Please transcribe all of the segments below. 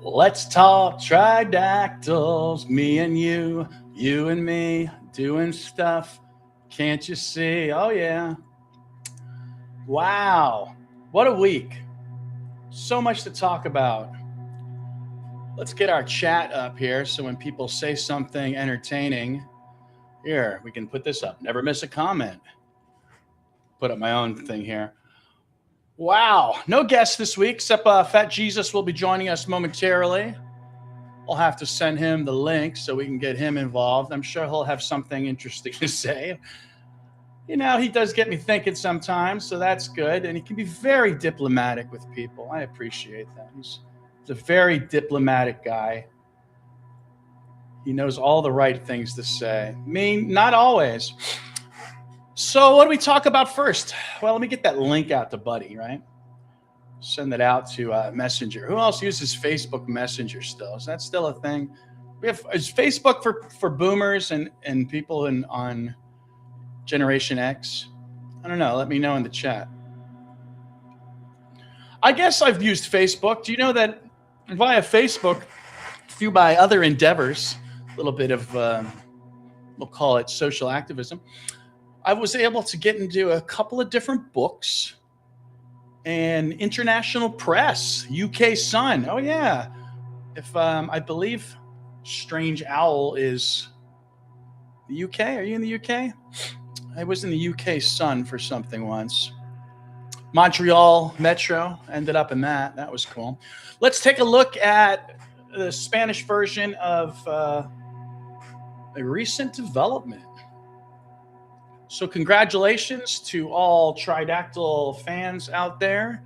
Let's talk tridactyls, me and you and me, doing stuff. Can't you see? Oh, yeah. Wow. What a week. So much to talk about. Let's get our chat up here so when people say something entertaining, here, we can put this up. Never miss a comment. Put up my own thing here. Wow. No guests this week, except Fat Jesus will be joining us momentarily. I'll have to send him the link so we can get him involved. I'm sure he'll have something interesting to say. You know, he does get me thinking sometimes, so that's good. And he can be very diplomatic with people. I appreciate that. He's a very diplomatic guy. He knows all the right things to say. Me, not always. So what do we talk about first? Well, let me get that link out to Buddy, right? Send it out to Messenger. Who else uses Facebook Messenger still? Is that still a thing? Is Facebook for boomers and people on Generation X? I don't know. Let me know in the chat. I guess I've used Facebook. Do you know that via Facebook, through my other endeavors, a little bit of, we'll call it social activism, I was able to get into a couple of different books and international press, UK Sun. Oh, yeah. If I believe Strange Owl is the UK. Are you in the UK? I was in the UK Sun for something once. Montreal Metro, ended up in that. That was cool. Let's take a look at the Spanish version of a recent development. So congratulations to all Tridactyl fans out there,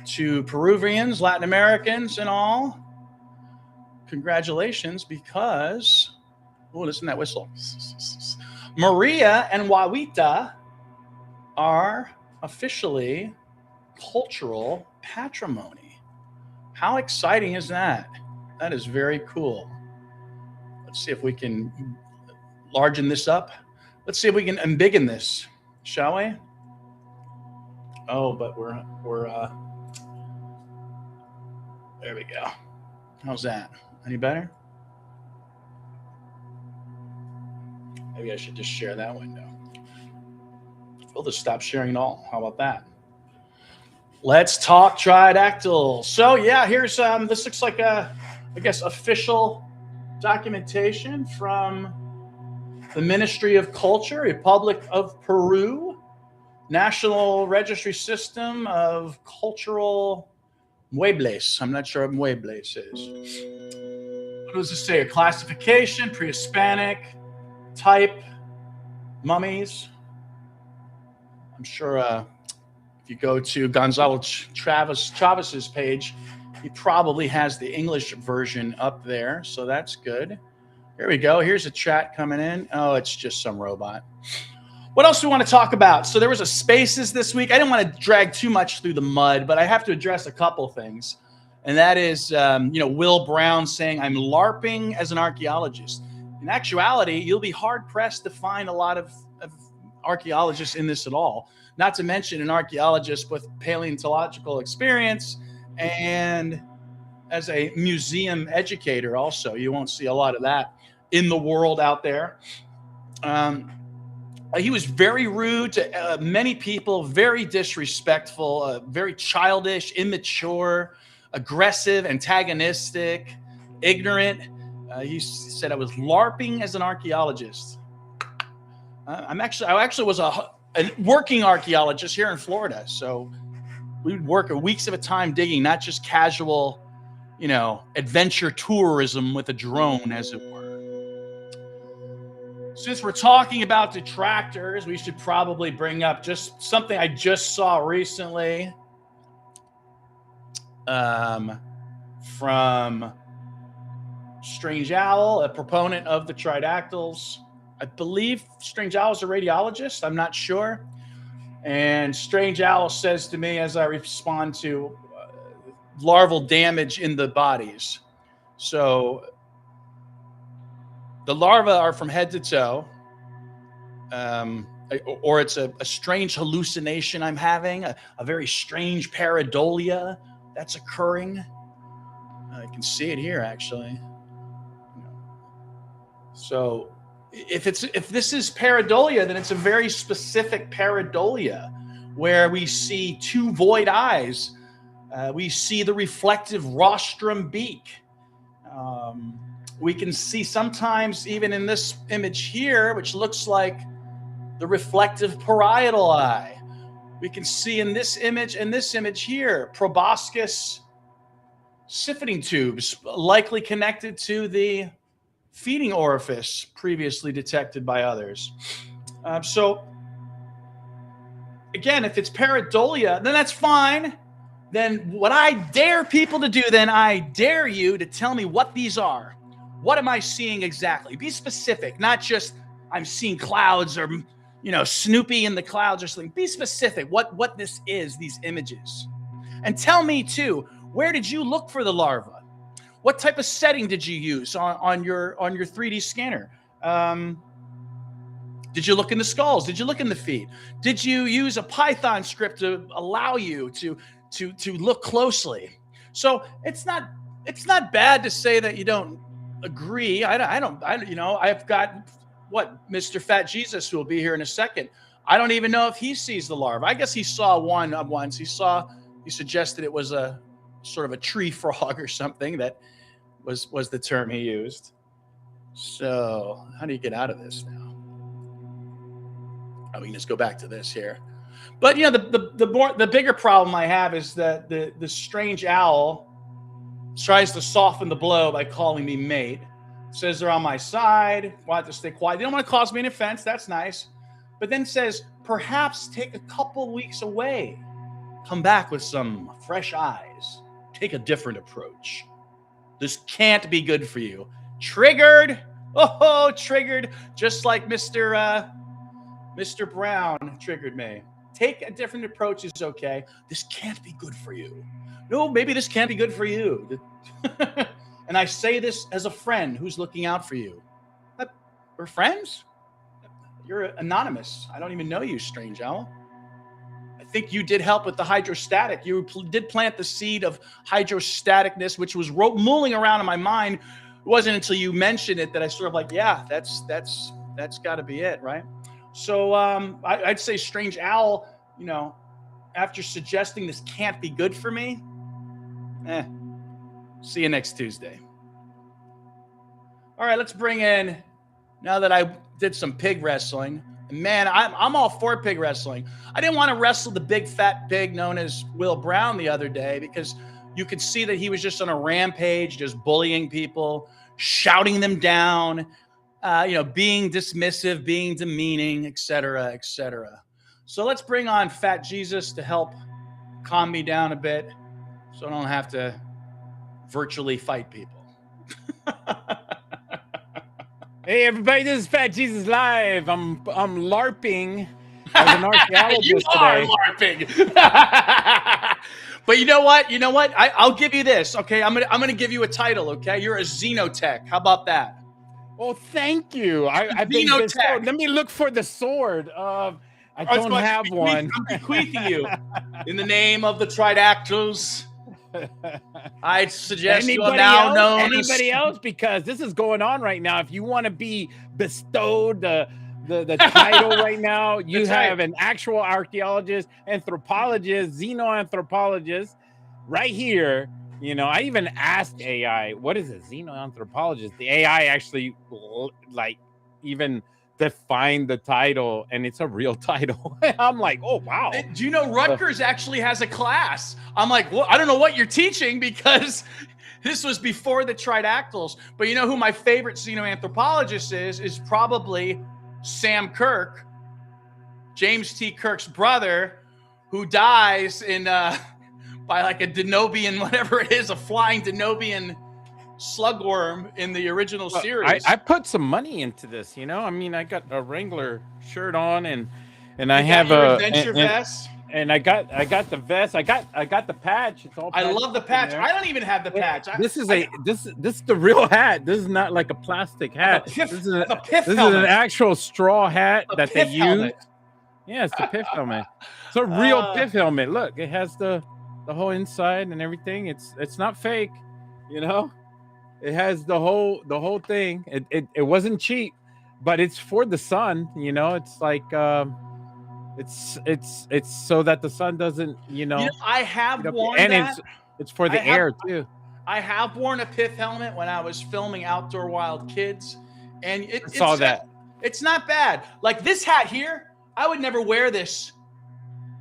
to Peruvians, Latin Americans, and all. Congratulations, because, oh, listen to that whistle. Maria and Wawita are officially cultural patrimony. How exciting is that? That is very cool. Let's see if we can largen this up. Let's see if we can embiggen this, shall we? Oh, but we're there we go. How's that? Any better? Maybe I should just share that window. We'll just stop sharing it all. How about that? Let's talk tridactyl. So yeah, here's this looks like a, I guess, official documentation from the Ministry of Culture, Republic of Peru, National Registry System of Cultural Muebles. I'm not sure what Muebles is. What does this say? A classification, pre-Hispanic, type, mummies. I'm sure if you go to Gonzalo Chavez's page, he probably has the English version up there, so that's good. Here we go. Here's a chat coming in. Oh, it's just some robot. What else do we want to talk about? So there was a Spaces this week. I didn't want to drag too much through the mud, but I have to address a couple things. And that is, Will Brown saying, I'm LARPing as an archaeologist. In actuality, you'll be hard-pressed to find a lot of archaeologists in this at all. Not to mention an archaeologist with paleontological experience and as a museum educator also. You won't see a lot of that in the world out there. He was very rude to many people, very disrespectful, very childish, immature, aggressive, antagonistic, ignorant. He said I was LARPing as an archaeologist. I actually was a working archaeologist here in Florida. So we would work weeks at a time digging, not just casual, adventure tourism with a drone, as it were. Since we're talking about detractors, we should probably bring up just something I just saw recently from Strange Owl, a proponent of the tridactyls. I believe Strange Owl is a radiologist. I'm not sure. And Strange Owl says to me as I respond to larval damage in the bodies. So the larvae are from head to toe, or it's a strange hallucination I'm having, a very strange pareidolia that's occurring. I can see it here actually. So if this is pareidolia, then it's a very specific pareidolia where we see two void eyes. We see the reflective rostrum beak. We can see sometimes even in this image here, which looks like the reflective parietal eye. We can see in this image and this image here, proboscis siphoning tubes, likely connected to the feeding orifice previously detected by others. So again, if it's pareidolia, then that's fine. Then what I dare people to do, then I dare you to tell me what these are. What am I seeing exactly? Be specific, not just I'm seeing clouds or, Snoopy in the clouds or something. Be specific what this is, these images. And tell me too, where did you look for the larva? What type of setting did you use on your 3D scanner? Did you look in the skulls? Did you look in the feet? Did you use a Python script to allow you to look closely? So it's not bad to say that you don't agree. I've got Mr. Fat Jesus, who will be here in a second. I don't even know if he sees the larva. I guess he saw one once. He suggested it was a sort of a tree frog or something. That was the term he used. So how do you get out of this now? We can just go back to this here. But the bigger problem I have is that the strange owl tries to soften the blow by calling me mate. Says they're on my side, want to stay quiet. They don't want to cause me an offense. That's nice. But then says, perhaps take a couple weeks away. Come back with some fresh eyes. Take a different approach. This can't be good for you. Triggered. Oh, triggered. Just like Mr. Brown triggered me. Take a different approach is okay. This can't be good for you. No, maybe this can't be good for you. And I say this as a friend who's looking out for you. We're friends? You're anonymous. I don't even know you, strange owl. I think you did help with the hydrostatic. You did plant the seed of hydrostaticness, which was mulling around in my mind. It wasn't until you mentioned it that I sort of like, yeah, that's got to be it, right? So I'd say strange owl, after suggesting this can't be good for me, see you next Tuesday. All right, let's bring in, now that I did some pig wrestling, man, I'm all for pig wrestling. I didn't want to wrestle the big fat pig known as Will Brown the other day because you could see that he was just on a rampage, just bullying people, shouting them down, being dismissive, being demeaning, et cetera, et cetera. So let's bring on Fat Jesus to help calm me down a bit so I don't have to virtually fight people. Hey everybody, this is Fat Jesus Live. I'm LARPing as an archaeologist you today. Are LARPing. But you know what? I'll give you this. Okay, I'm gonna give you a title. Okay, you're a xenotech. How about that? Well, thank you. I've been bestowed. Let me look for the sword. I don't have one. I'm bequeathing you in the name of the Tridactyls. I suggest you are now known as anybody else, because this is going on right now. If you want to be bestowed the title right now, you have an actual archaeologist, anthropologist, xenoanthropologist right here. I even asked AI, what is a xenoanthropologist? The AI actually even defined the title, and it's a real title. I'm like, oh wow. Do you know Rutgers actually has a class? I'm like, well, I don't know what you're teaching because this was before the Tridactyls. But you know who my favorite xenoanthropologist is probably Sam Kirk, James T. Kirk's brother, who dies in by like a Denobian, whatever it is, a flying Denobian slugworm in the original series. I put some money into this, I got a Wrangler shirt on and I have a adventure vest. And I got the vest. I got the patch. It's all. I love the patch. I don't even have the patch. This is the real hat. This is not like a plastic hat. This is an actual straw hat that they use. Yeah, it's the PIF helmet. It's a real PIF helmet. Look, it has the whole inside and everything. It's not fake. You know, it has the whole thing. It wasn't cheap, but it's for the sun. You know, it's like it's so that the sun doesn't I heat have up, worn and that. it's for I the have air too. I have worn a pith helmet when I was filming Outdoor Wild Kids, and I saw that. it's not bad. Like this hat here, I would never wear this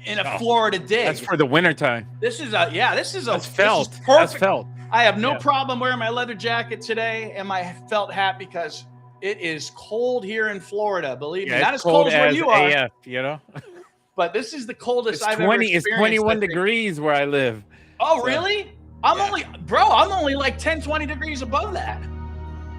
in a No, Florida that's dig. for the wintertime. This is That's felt. This is That's perfect. felt. I have no Yeah. problem wearing my leather jacket today and my felt hat because it is cold here in Florida. Believe me, Yeah, not it's as cold cold as where as you are, AF. You know, but this is the coldest it's I've ever 20. It's experienced. 21 I think. degrees where I live. Oh, So, really? yeah. I'm only like 10, 20 degrees above that.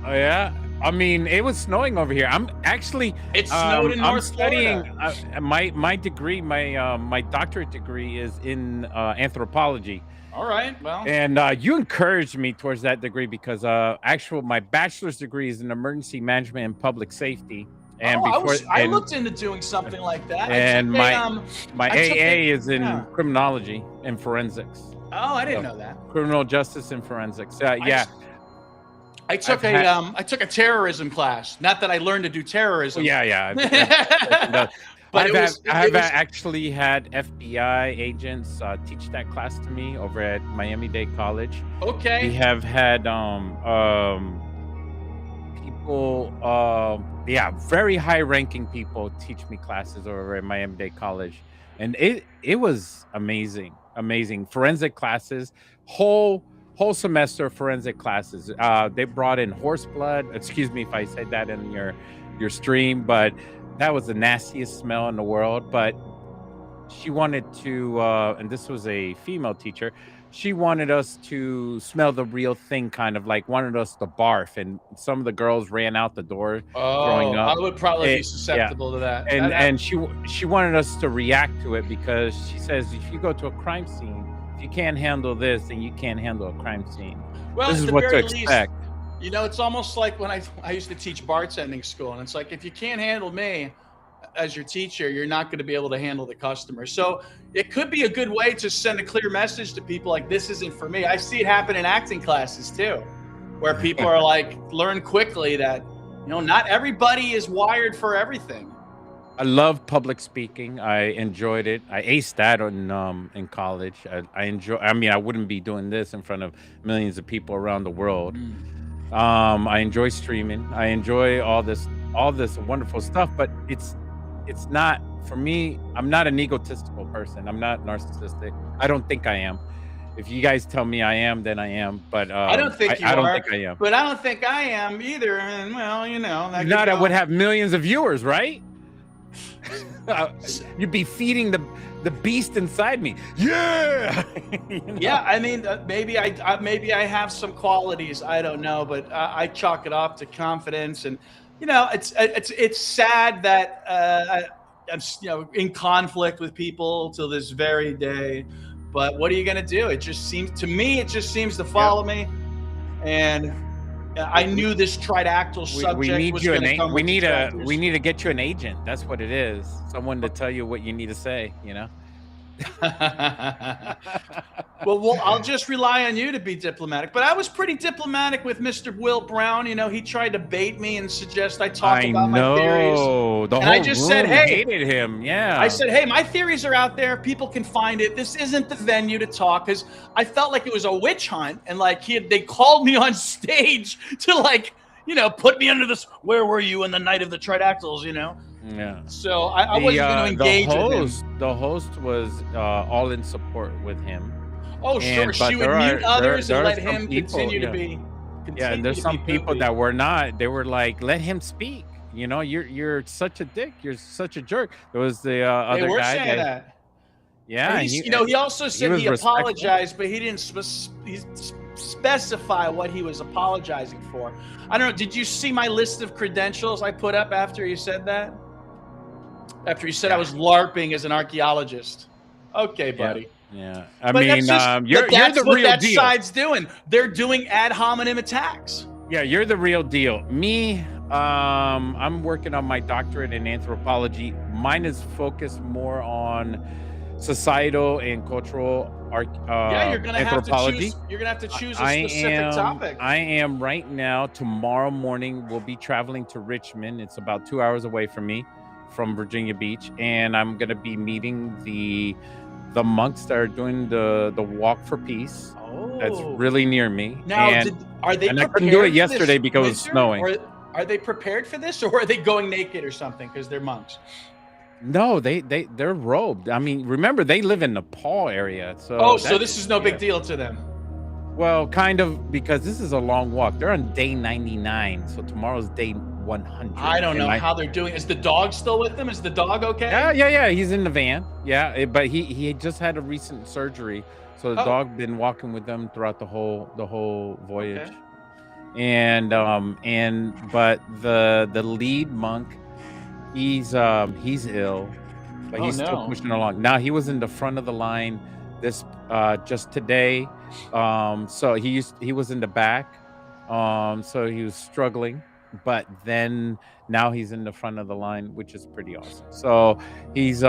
Oh yeah. I mean, it was snowing over here. I'm actually It snowed in I'm North studying Florida. my degree, my doctorate degree is in anthropology. All right. Well, And you encouraged me towards that degree because my bachelor's degree is in emergency management and public safety. And I looked into doing something like that. and my I took AA is in yeah. criminology and forensics. Oh, I didn't So, know that. criminal justice and forensics. Yeah. I took I've I took a terrorism class. Not that I learned to do terrorism. Yeah. But I've actually had FBI agents teach that class to me over at Miami-Dade College. okay. We have had people, very high-ranking people teach me classes over at Miami-Dade College, and it was amazing. Forensic classes, whole semester of forensic classes. They brought in horse blood. Excuse me if I said that in your stream, but that was the nastiest smell in the world. But she wanted to, and this was a female teacher. She wanted us to smell the real thing, kind of like wanted us to barf, and some of the girls ran out the door throwing I up. would probably be Yeah, susceptible to that. and she wanted us to react to it because she says if you go to a crime scene, if you can't handle this, then you can't handle a crime scene. well, This at is the what to very least, expect. it's almost like when I used to teach bartending school, and it's like if you can't handle me as your teacher, you're not going to be able to handle the customer. So it could be a good way to send a clear message to people like this isn't for me. I see it happen in acting classes too, where people are like learn quickly that not everybody is wired for everything. I love public speaking. I enjoyed it. I aced that in college. I mean, I wouldn't be doing this in front of millions of people around the world. I enjoy streaming. I enjoy all this wonderful stuff, but it's not for me. I'm not an egotistical person. I'm not narcissistic. I don't think I am. If you guys tell me I am, then I am. But I don't think you I don't are, think I am. but I don't think I am either. And well, that If could not, I go- would have millions of viewers, right? You'd be feeding the beast inside me. Yeah. Yeah, I mean, maybe I have some qualities. I don't know, but I chalk it off to confidence, and it's sad that I'm in conflict with people till this very day. But what are you gonna do? It just seems to follow me, and I knew this tridactyl subject we need was you gonna come we with need detractors. we need to get you an agent. That's what it is. Someone to tell you what you need to say. Well, I'll just rely on you to be diplomatic. But I was pretty diplomatic with Mr. Will Brown. He tried to bait me and suggest I talk about my theories. The And whole I just said, room hey. hated him. Yeah. I said, hey, my theories are out there. People can find it. This isn't the venue to talk, because I felt like it was a witch hunt, and like they called me on stage to put me under this. Where were you in the night of the Tridactyls? Yeah. So I wasn't going to engage with him. The host was all in support with him. Oh, sure. But She would mute others and let him continue to be. Yeah, and there's some people that were not. They were like, let him speak. You're such a dick. You're such a jerk. There was the other They were guy saying that. Yeah, And he also said was he respectful. apologized, but he didn't specify what he was apologizing for. I don't know. Did you see my list of credentials I put up after he said that? After he said I was LARPing as an archaeologist. Okay, buddy. Yeah. But I that's mean, just- you're but that's the what real that deal. side's doing. They're doing ad hominem attacks. Yeah, you're the real deal. Me, I'm working on my doctorate in anthropology. Mine is focused more on societal and cultural Yeah, you're gonna have to anthropology. choose. You're gonna have to choose a specific topic. I am right now. Tomorrow morning, we'll be traveling to Richmond. It's about 2 hours away from me, from Virginia Beach, and I'm gonna be meeting the monks that are doing the walk for peace. That's Oh, really near me, now are they and I couldn't do it prepared for this yesterday because it was winter, snowing. or are they prepared for this, or are they going naked or something because they're monks? No, they're robed. I mean, remember they live in Nepal area, Oh, so so that this is no big deal to them. well, kind of, because this is a long walk. They're on day 99, so tomorrow's day 100. I don't know how they're doing. Is the dog still with them? Is the dog okay? Yeah. He's in the van. Yeah, but he just had a recent surgery, so the dog been walking with them throughout the whole voyage. Okay. But the lead monk, he's ill, but he's still pushing along. Now he was in the front of the line this just today. So he was in the back. So he was struggling, but then now he's in the front of the line, which is pretty awesome. So he's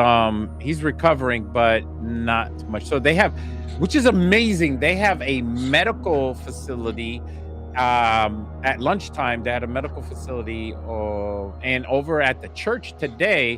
recovering, but not too much. So they have, which is amazing, they have a medical facility. At lunchtime they had a medical facility, and over at the church today,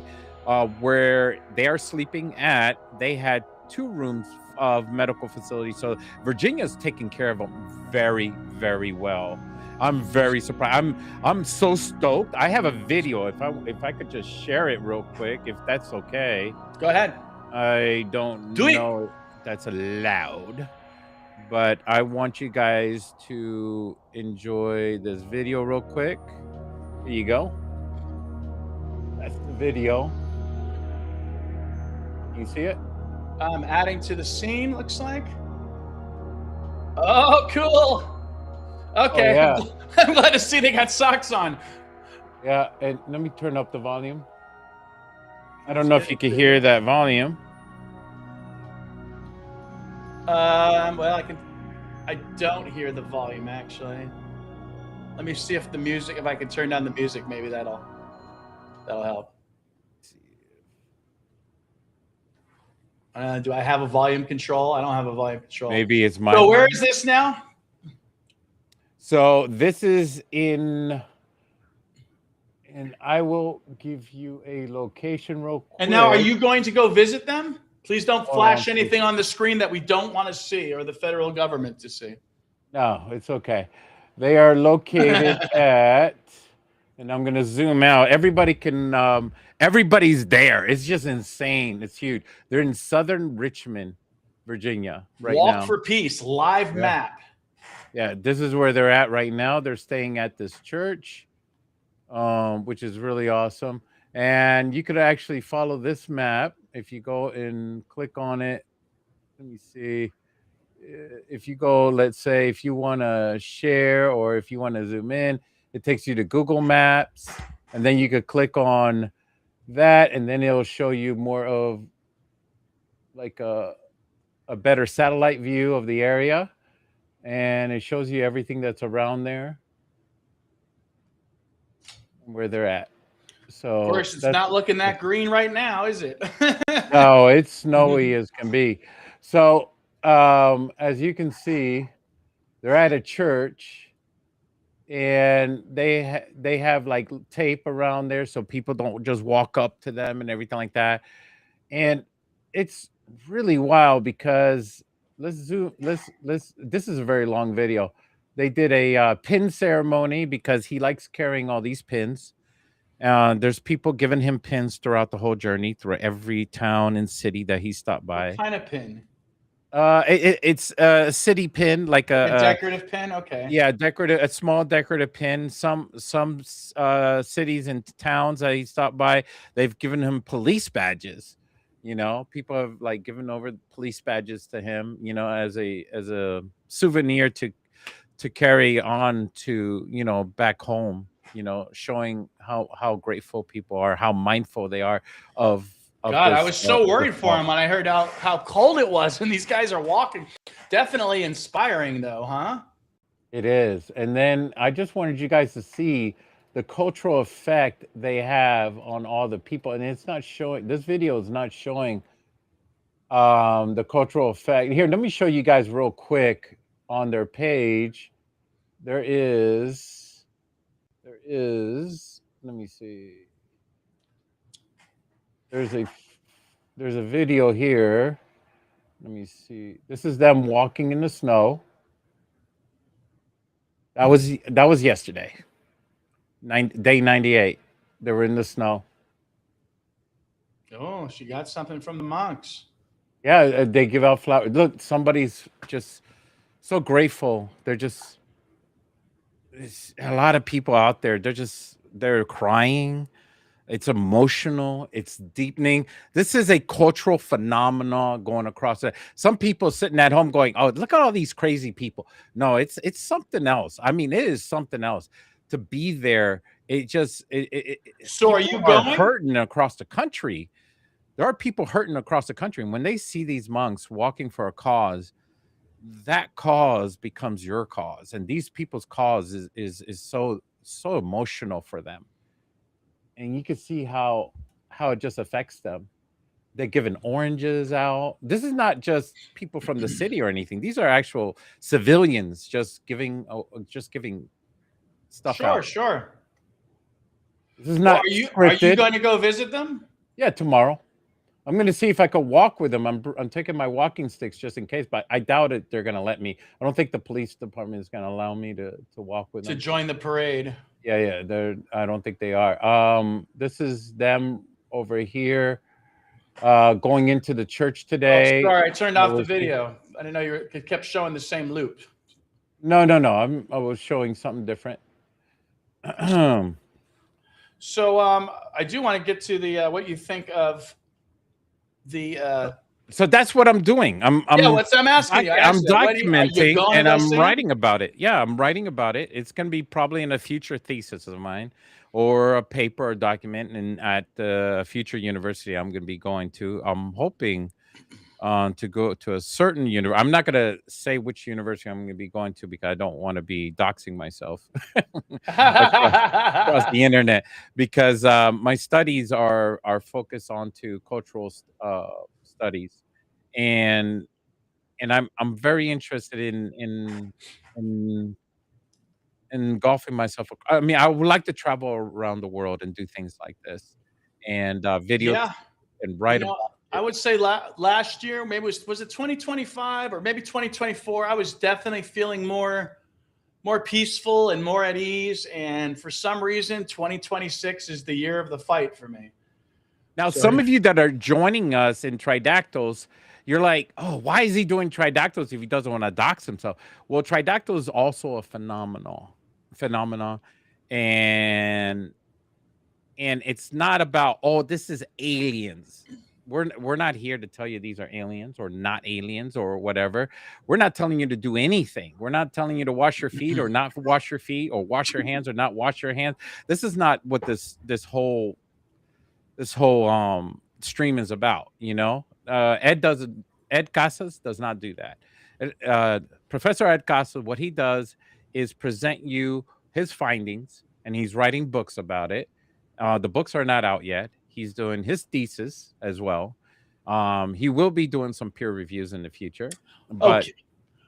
where they are sleeping at, they had 2 rooms of medical facility. So Virginia's taking care of them very, very well. I'm very surprised. I'm so stoked. I have a video. If I could just share it real quick, if that's okay. Go ahead. I don't know if that's allowed, but I want you guys to enjoy this video real quick. Here you go. That's the video. You see it? Adding to the scene, looks like. Oh, cool. Okay. Oh, yeah. I'm glad to see they got socks on. Yeah, and let me turn up the volume. I don't know if you can hear that volume. Well, I don't hear the volume actually. Let me see if I can turn down the music, maybe that'll help. Do I have a volume control? I don't have a volume control. Maybe it's my. So where is this now? So this is in, and I will give you a location real quick. And now, are you going to go visit them? Please don't flash anything on the screen that we don't want to see, or the federal government to see. No, it's okay. They are located at, and I'm going to zoom out. Everybody can, everybody's there. It's just insane. It's huge. They're in southern Richmond, Virginia right now. Walk for Peace, live map. Yeah, this is where they're at right now. They're staying at this church, which is really awesome. And you could actually follow this map if you go and click on it. Let me see. If you go, let's say, if you want to share or if you want to zoom in, it takes you to Google Maps, and then you could click on that, and then it'll show you more of like a better satellite view of the area, and it shows you everything that's around there, where they're at. So of course, it's not looking that green right now, is it? No, it's snowy as can be. So as you can see, they're at a church, and they have like tape around there so people don't just walk up to them and everything like that. And it's really wild because this is a very long video. They did a pin ceremony because he likes carrying all these pins. There's people giving him pins throughout the whole journey, through every town and city that he stopped by. What kind of pin? It's a city pin, like a decorative pin. Okay. Yeah, a small decorative pin. Some cities and towns that he stopped by, they've given him police badges. You know, people have like given over police badges to him, you know, as a souvenir to carry on to, you know, back home, you know, showing how grateful people are, how mindful they are of God, I was so worried for him when I heard how cold it was when these guys are walking. Definitely inspiring, though, huh? It is. And then I just wanted you guys to see the cultural effect they have on all the people. And it's not showing, this video is not showing The cultural effect. Here, let me show you guys real quick on their page. There is, let me see. There's a video here. Let me see. This is them walking in the snow. That was yesterday. Day 98. They were in the snow. Oh, she got something from the monks. Yeah, they give out flowers. Look, somebody's just so grateful. They're just There's a lot of people out there. They're crying. It's emotional. It's deepening. This is a cultural phenomenon going across it. Some people sitting at home going, "Oh, look at all these crazy people." No, it's something else. I mean, it is something else to be there. So are People you are going? hurting across the country. There are people hurting across the country, and when they see these monks walking for a cause, that cause becomes your cause, and these people's cause is so emotional for them, and you can see how it just affects them. They're giving oranges out. This is not just people from the city or anything. These are actual civilians just giving stuff Sure, out. sure. This is Well, not are you scripted. going to go visit them? Yeah, tomorrow. I'm going to see if I could walk with them. I'm taking my walking sticks just in case, but I doubt it. They're going to let me. I don't think the police department is going to allow me to walk with To them. join the parade. Yeah. I don't think they are. This is them over here, going into the church Oh, today. sorry, I turned I off the was video. I didn't know it kept showing the same loop. no. I was showing something different. So, I do want to get to the what you think of the. So that's what I'm doing. Yeah, what's I'm asking you? I I'm asked you, what are you documenting going to and go I'm see him? writing about it. Yeah, I'm writing about it. It's going to be probably in a future thesis of mine, or a paper or document, and at a future university I'm going to be going to. I'm hoping to go to a certain university. I'm not going to say which university I'm going to be going to because I don't want to be doxing myself across the internet, because my studies are focused onto cultural studies, and I'm very interested in engulfing myself. I mean, I would like to travel around the world and do things like this, and videotape Yeah, and you write about know, I it. would say last year, maybe was it 2025 or maybe 2024. I was definitely feeling more peaceful and more at ease. And for some reason, 2026 is the year of the fight for me. Now, So some of you that are joining us in Tridactyls, you're like, "Oh, why is he doing Tridactyls if he doesn't want to dox himself?" Well, Tridactyl is also a phenomenon, and it's not about, "Oh, this is aliens." We're not here to tell you these are aliens or not aliens or whatever. We're not telling you to do anything. We're not telling you to wash your feet or not wash your feet, or wash your hands or not wash your hands. This is not what this whole stream is about, Ed Casas does not do that. Professor Ed Casas, what he does is present you his findings, and he's writing books about it. The books are not out yet. He's doing his thesis as well. He will be doing some peer reviews in the future, but okay,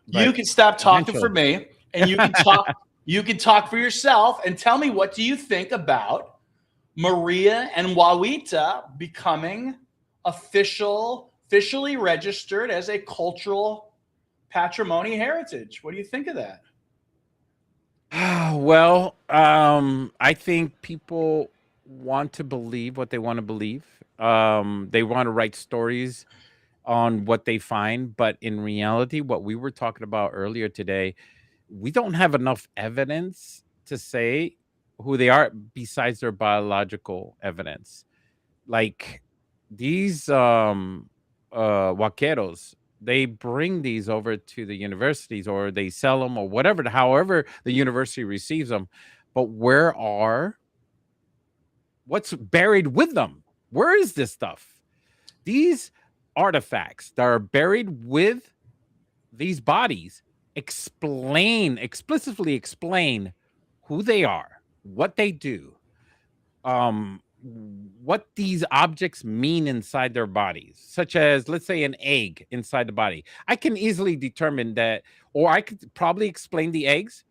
you but can stop talking for eventually. me, and you can talk. You can talk for yourself and tell me, what do you think about Maria and Wawita becoming officially registered as a cultural patrimony heritage? What do you think of that? Well, I think people want to believe what they want to believe. They want to write stories on what they find, but in reality, what we were talking about earlier today, we don't have enough evidence to say who they are besides their biological evidence. Like these vaqueros, they bring these over to the universities, or they sell them, or whatever, however the university receives them. But what's buried with them? Where is this stuff? These artifacts that are buried with these bodies explicitly explain who they are, what they do, what these objects mean inside their bodies, such as, let's say, an egg inside the body. I can easily determine that, or I could probably explain the eggs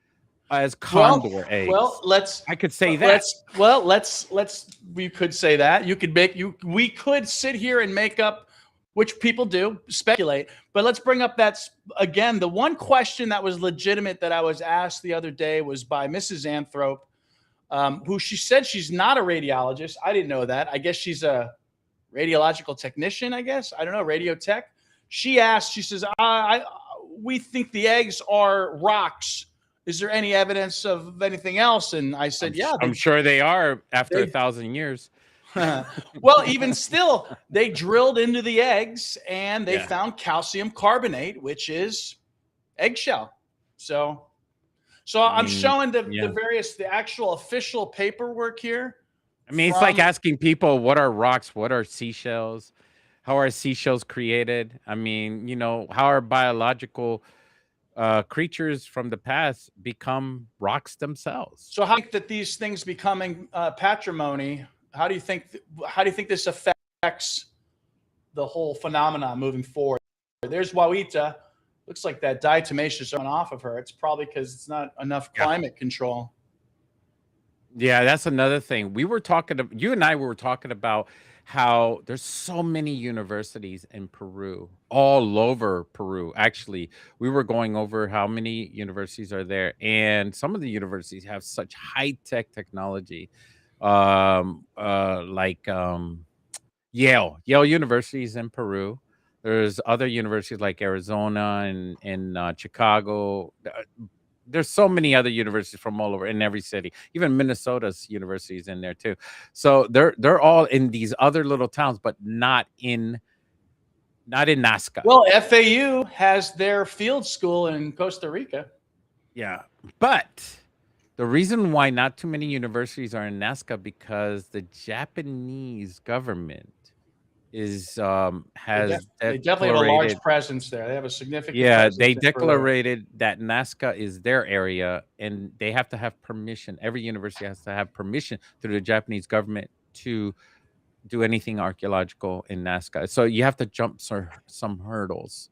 as condor eggs. Let's I could say that. we could say that. We could sit here and make up, which people do, speculate. But let's bring up again, the one question that was legitimate that I was asked the other day was by Mrs. Anthrop, who she said she's not a radiologist. I didn't know that. I guess she's a radiological technician, I guess. I don't know, radio tech. She asked, she says, we think the eggs are rocks. Is there any evidence of anything else? And I said, I'm sure they are after 1,000 years. Well, even still, they drilled into the eggs and they found calcium carbonate, which is eggshell. So I'm showing the actual official paperwork here. I mean, it's like asking people, what are rocks? What are seashells? How are seashells created? I mean, how are biological creatures from the past become rocks themselves? So how do you think that these things becoming patrimony, how do you think this affects the whole phenomenon moving forward? There's Wawita. Looks like that diatomaceous on off of her. It's probably because it's not enough climate control. Yeah, that's another thing. You and I were talking about how there's so many universities in Peru, all over Peru. Actually, we were going over how many universities are there, and some of the universities have such high-tech technology, like Yale University is in Peru. There's other universities like Arizona and Chicago. There's so many other universities from all over in every city. Even Minnesota's university is in there too. So they're all in these other little towns, but not in Nazca. Well, FAU has their field school in Costa Rica. Yeah, but the reason why not too many universities are in Nazca because the Japanese government has they definitely have a large presence there. They have a significant presence. They declarated that Nazca is their area, and they have to have permission. Every university has to have permission through the Japanese government to do anything archaeological in Nazca. So you have to jump some hurdles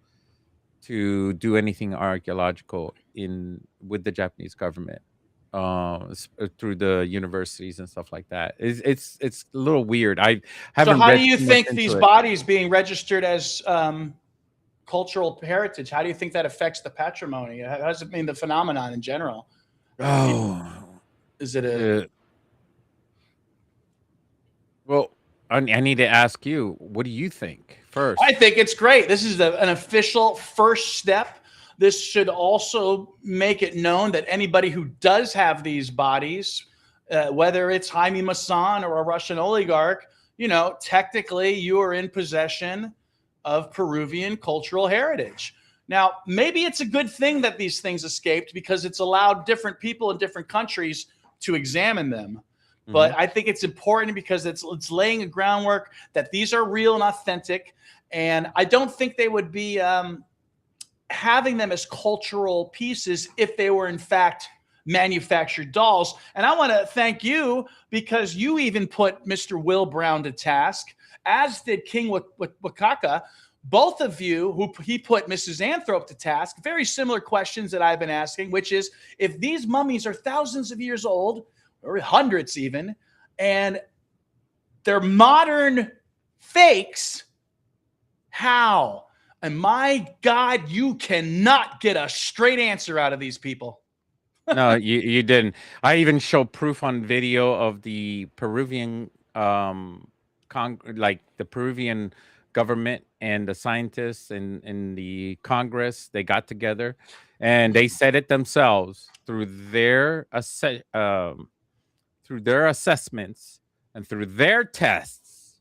to do anything archaeological with the Japanese government. Through the universities and stuff like that. It's a little weird. I haven't. So how do you think these bodies being registered as cultural heritage? How do you think that affects the patrimony? How does it mean the phenomenon in general? Is it well? I need to ask you. What do you think first? I think it's great. This is an official first step. This should also make it known that anybody who does have these bodies, whether it's Jaime Maussan or a Russian oligarch, technically you are in possession of Peruvian cultural heritage. Now, maybe it's a good thing that these things escaped because it's allowed different people in different countries to examine them. But I think it's important because it's laying a groundwork that these are real and authentic. And I don't think they would be having them as cultural pieces if they were in fact manufactured dolls. And I want to thank you because you even put Mr. Will Brown to task, as did King Wakaka. Both of you, he put Mrs. Anthrop to task, very similar questions that I've been asking, which is if these mummies are thousands of years old, or hundreds even, and they're modern fakes, how? And my God, you cannot get a straight answer out of these people. No, you didn't. I even show proof on video of the Peruvian, the Peruvian government and the scientists in the Congress. They got together and they said it themselves through their assessments and through their tests.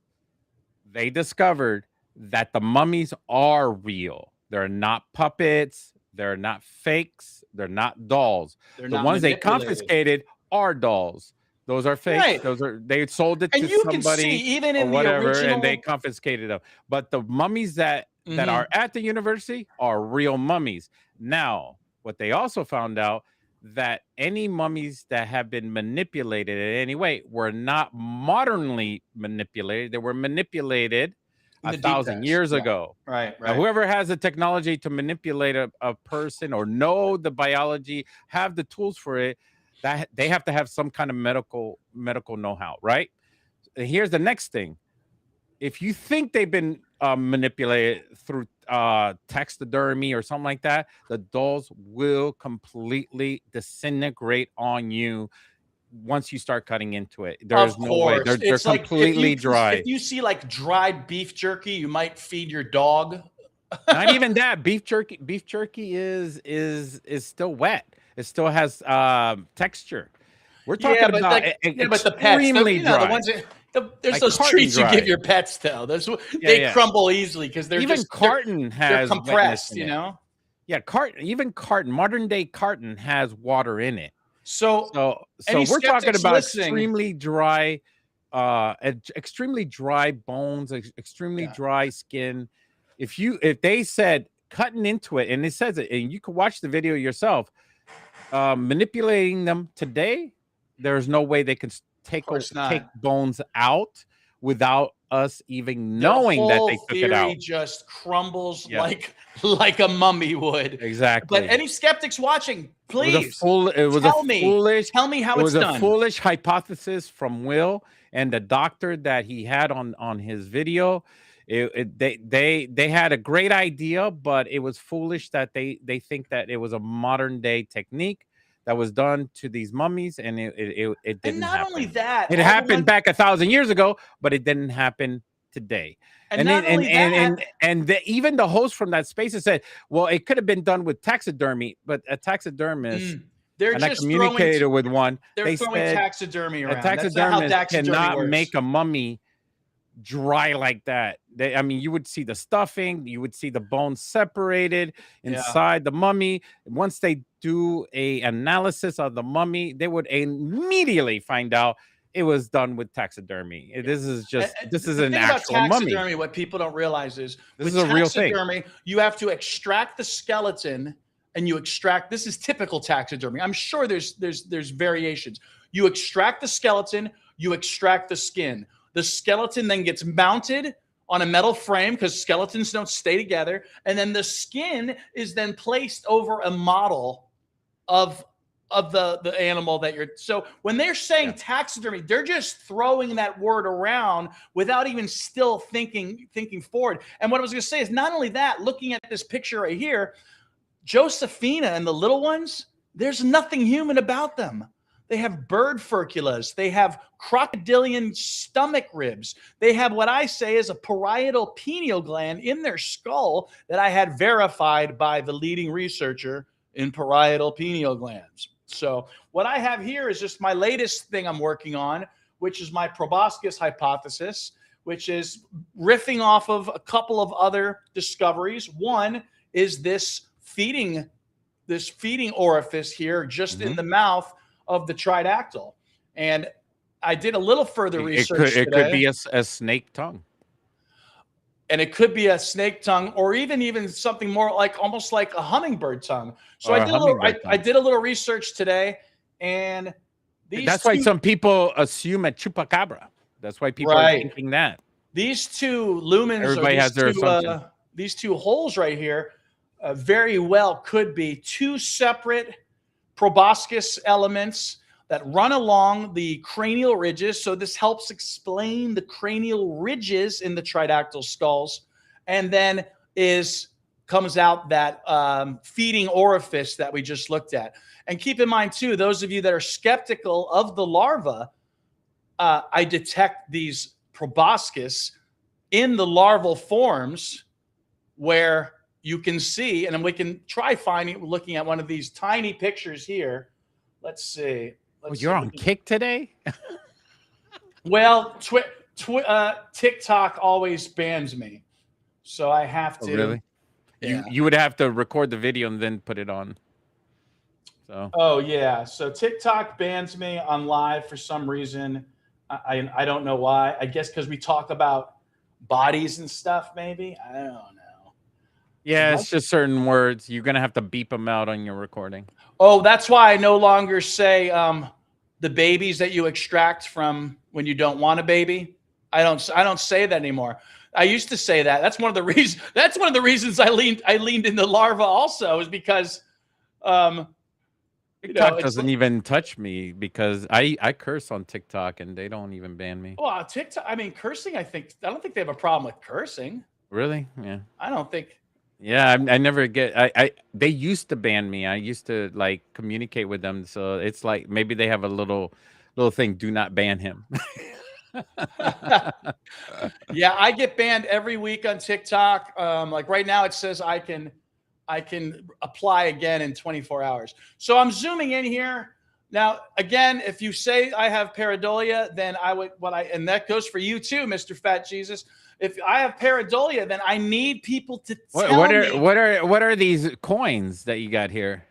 They discovered that the mummies are real. They're not puppets. They're not fakes. They're not dolls. The ones they confiscated are dolls. Those are fake. Right. They sold it to somebody even in whatever, the original... and they confiscated them. But the mummies that are at the university are real mummies. Now, what they also found out, that any mummies that have been manipulated in any way were not modernly manipulated. They were manipulated In a the deep thousand past. years Yeah. ago. Right. Now, whoever has the technology to manipulate a person or know the biology, have the tools for it, that they have to have some kind of medical know-how, right? Here's the next thing. If you think they've been manipulated through taxidermy or something like that, the dolls will completely disintegrate on you once you start cutting into it. There's Of no way. course. They're It's like completely dry. if you see like dried beef jerky, you might feed your dog. Not even that. Beef jerky is still wet. It still has texture. We're talking But about like, but the pets, extremely the dry. ones that, there's Like those carton treats you dry. give your pets though. Yeah, They yeah. crumble easily because they're Even just carton they're has wetness compressed, in you it. know. Yeah, even carton, modern day carton has water in it. So any we're talking skeptics about listening, extremely dry bones, extremely Yeah. dry skin. If they said cutting into it, and it says it, and you can watch the video yourself, manipulating them today, there's no way they can take bones out without us even their knowing that whole they took it theory out. just crumbles Yeah. like a mummy would. Exactly. But any skeptics watching, please tell me how it's done. A foolish hypothesis from Will and the doctor that he had on his video. They had a great idea, but it was foolish that they think that it was a modern day technique that was done to these mummies, and it didn't And not happen. only that, It happened back 1,000 years ago, but it didn't happen today. And Even the host from that space has said, well, it could have been done with taxidermy, but a taxidermist, I communicated with one. They throwing said taxidermy around. A taxidermist cannot works. make a mummy dry like that. You would see the stuffing, you would see the bones separated inside the mummy. Once they do a analysis of the mummy, they would immediately find out it was done with taxidermy. This is an actual taxidermy, mummy. what people don't realize is this is a real thing. You have to extract the skeleton, and this is typical taxidermy. I'm sure there's variations. You extract the skeleton, you extract the skin. The skeleton then gets mounted on a metal frame because skeletons don't stay together, and then the skin is then placed over a model of the animal that you're. So when they're saying taxidermy, they're just throwing that word around without even still thinking forward. And what I was going to say is not only that, looking at this picture right here, Josephina and the little ones, there's nothing human about them. They have bird furculas. They have crocodilian stomach ribs. They have what I say is a parietal pineal gland in their skull that I had verified by the leading researcher in parietal pineal glands. So what I have here is just my latest thing I'm working on, which is my proboscis hypothesis, which is riffing off of a couple of other discoveries. One is this feeding orifice here just in the mouth of the tridactyl. And I did a little further research today. It could be a snake tongue. And it could be a snake tongue, or even something more like almost like a hummingbird tongue. So I did a little research today, and that's why some people assume a chupacabra. That's why people are thinking that. These two lumens, everybody has their assumption. These two holes right here, very well could be two separate proboscis elements that run along the cranial ridges. So this helps explain the cranial ridges in the tridactyl skulls. And then comes out that feeding orifice that we just looked at. And keep in mind too, those of you that are skeptical of the larva, I detect these proboscis in the larval forms where you can see, and then we can try looking at one of these tiny pictures here. Let's see. You're on Kick today? Well, TikTok always bans me, so I have to. Oh, really? Yeah. You would have to record the video and then put it on. So. Oh yeah. So TikTok bans me on live for some reason. I don't know why. I guess because we talk about bodies and stuff. Maybe I don't know. Yeah, it's just certain words. You're gonna have to beep them out on your recording. Oh, that's why I no longer say the babies that you extract from when you don't want a baby. I don't say that anymore. I used to say that. That's one of the reasons. That's one of the reasons I leaned into larva also, is because TikTok doesn't even touch me because I curse on TikTok and they don't even ban me. Well, TikTok. I mean, cursing. I don't think they have a problem with cursing. Really? Yeah. I don't think. Yeah, I never get. They used to ban me. I used to like communicate with them, so it's like maybe they have a little thing. Do not ban him. Yeah, I get banned every week on TikTok. Like right now, it says I can apply again in 24 hours. So I'm zooming in here. Now, again, if you say I have pareidolia, then I would, and that goes for you too, Mr. Fat Jesus. If I have pareidolia, then I need people to tell me. What are these coins that you got here?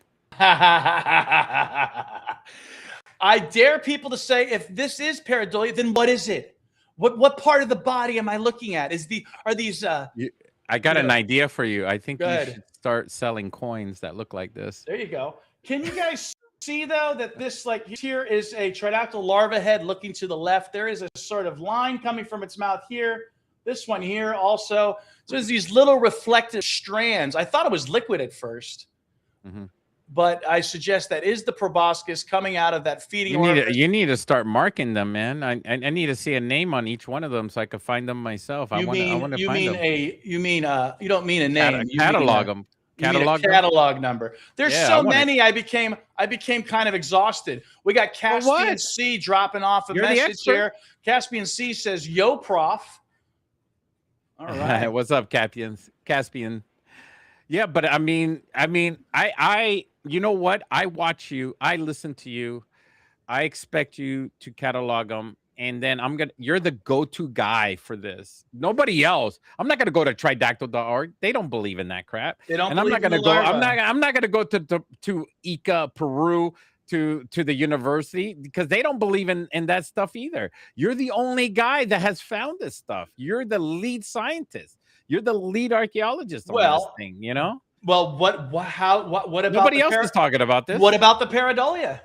I dare people to say, if this is pareidolia, then what is it? What part of the body am I looking at? Are these? I got an idea for you. I think you Good. should start selling coins that look like this. There you go. Can you guys see though that this, like, here is a tridactyl larva head looking to the left. There is a sort of line coming from its mouth here. This one here also. So there's these little reflective strands. I thought it was liquid at first. Mm-hmm. But I suggest that is the proboscis coming out of that feeding orifice. You need to start marking them, man. I need to see a name on each one of them so I can find them myself. You don't mean a name. Catalog them. Catalog number. There's so many. I became kind of exhausted. We got Caspian C dropping off a message here. Caspian C says, "Yo, prof." All right. What's up, Caspian? Yeah, but I mean, you know what? I watch you. I listen to you. I expect you to catalog them. And then you're the go-to guy for this. Nobody else. I'm not going to go to tridactyl.org. They don't believe in that crap. They don't. And I'm not going to go. I'm not going to go to Ica, Peru, to the university, because they don't believe in that stuff either. You're the only guy that has found this stuff. You're the lead scientist. You're the lead archaeologist on this thing, you know? Well, what about nobody else is talking about this? What about the pareidolia?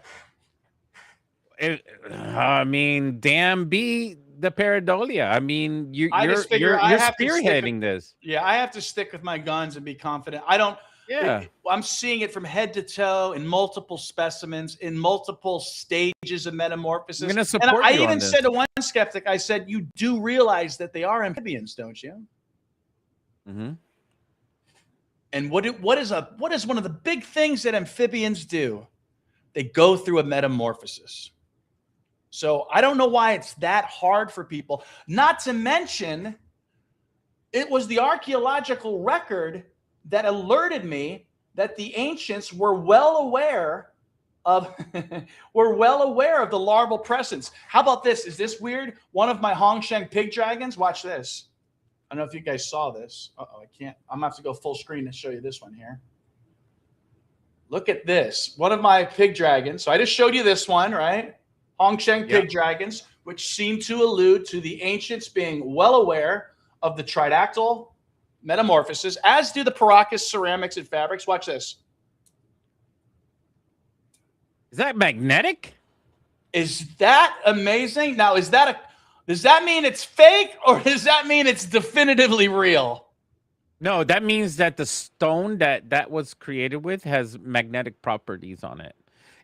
I mean, damn, be the pareidolia. I mean, you're spearheading this. Yeah, I have to stick with my guns and be confident. I don't. Yeah, I'm seeing it from head to toe in multiple specimens, in multiple stages of metamorphosis. I'm going to support you. I even said to one skeptic, I said, "You do realize that they are amphibians, don't you?" Mm-hmm. And what is one of the big things that amphibians do? They go through a metamorphosis. So I don't know why it's that hard for people. Not to mention, it was the archaeological record that alerted me that the ancients were well aware of the larval presence. How about this? Is this weird? One of my Hongsheng pig dragons. Watch this. I don't know if you guys saw this. I can't. I'm gonna have to go full screen to show you this one here. Look at this. One of my pig dragons. So I just showed you this one, right? Hongsheng pig dragons, which seem to allude to the ancients being well aware of the tridactyl metamorphosis, as do the Paracas ceramics and fabrics. Watch this. Is that magnetic? Is that amazing? Now, does that mean it's fake, or does that mean it's definitively real? No, that means that the stone that was created with has magnetic properties on it.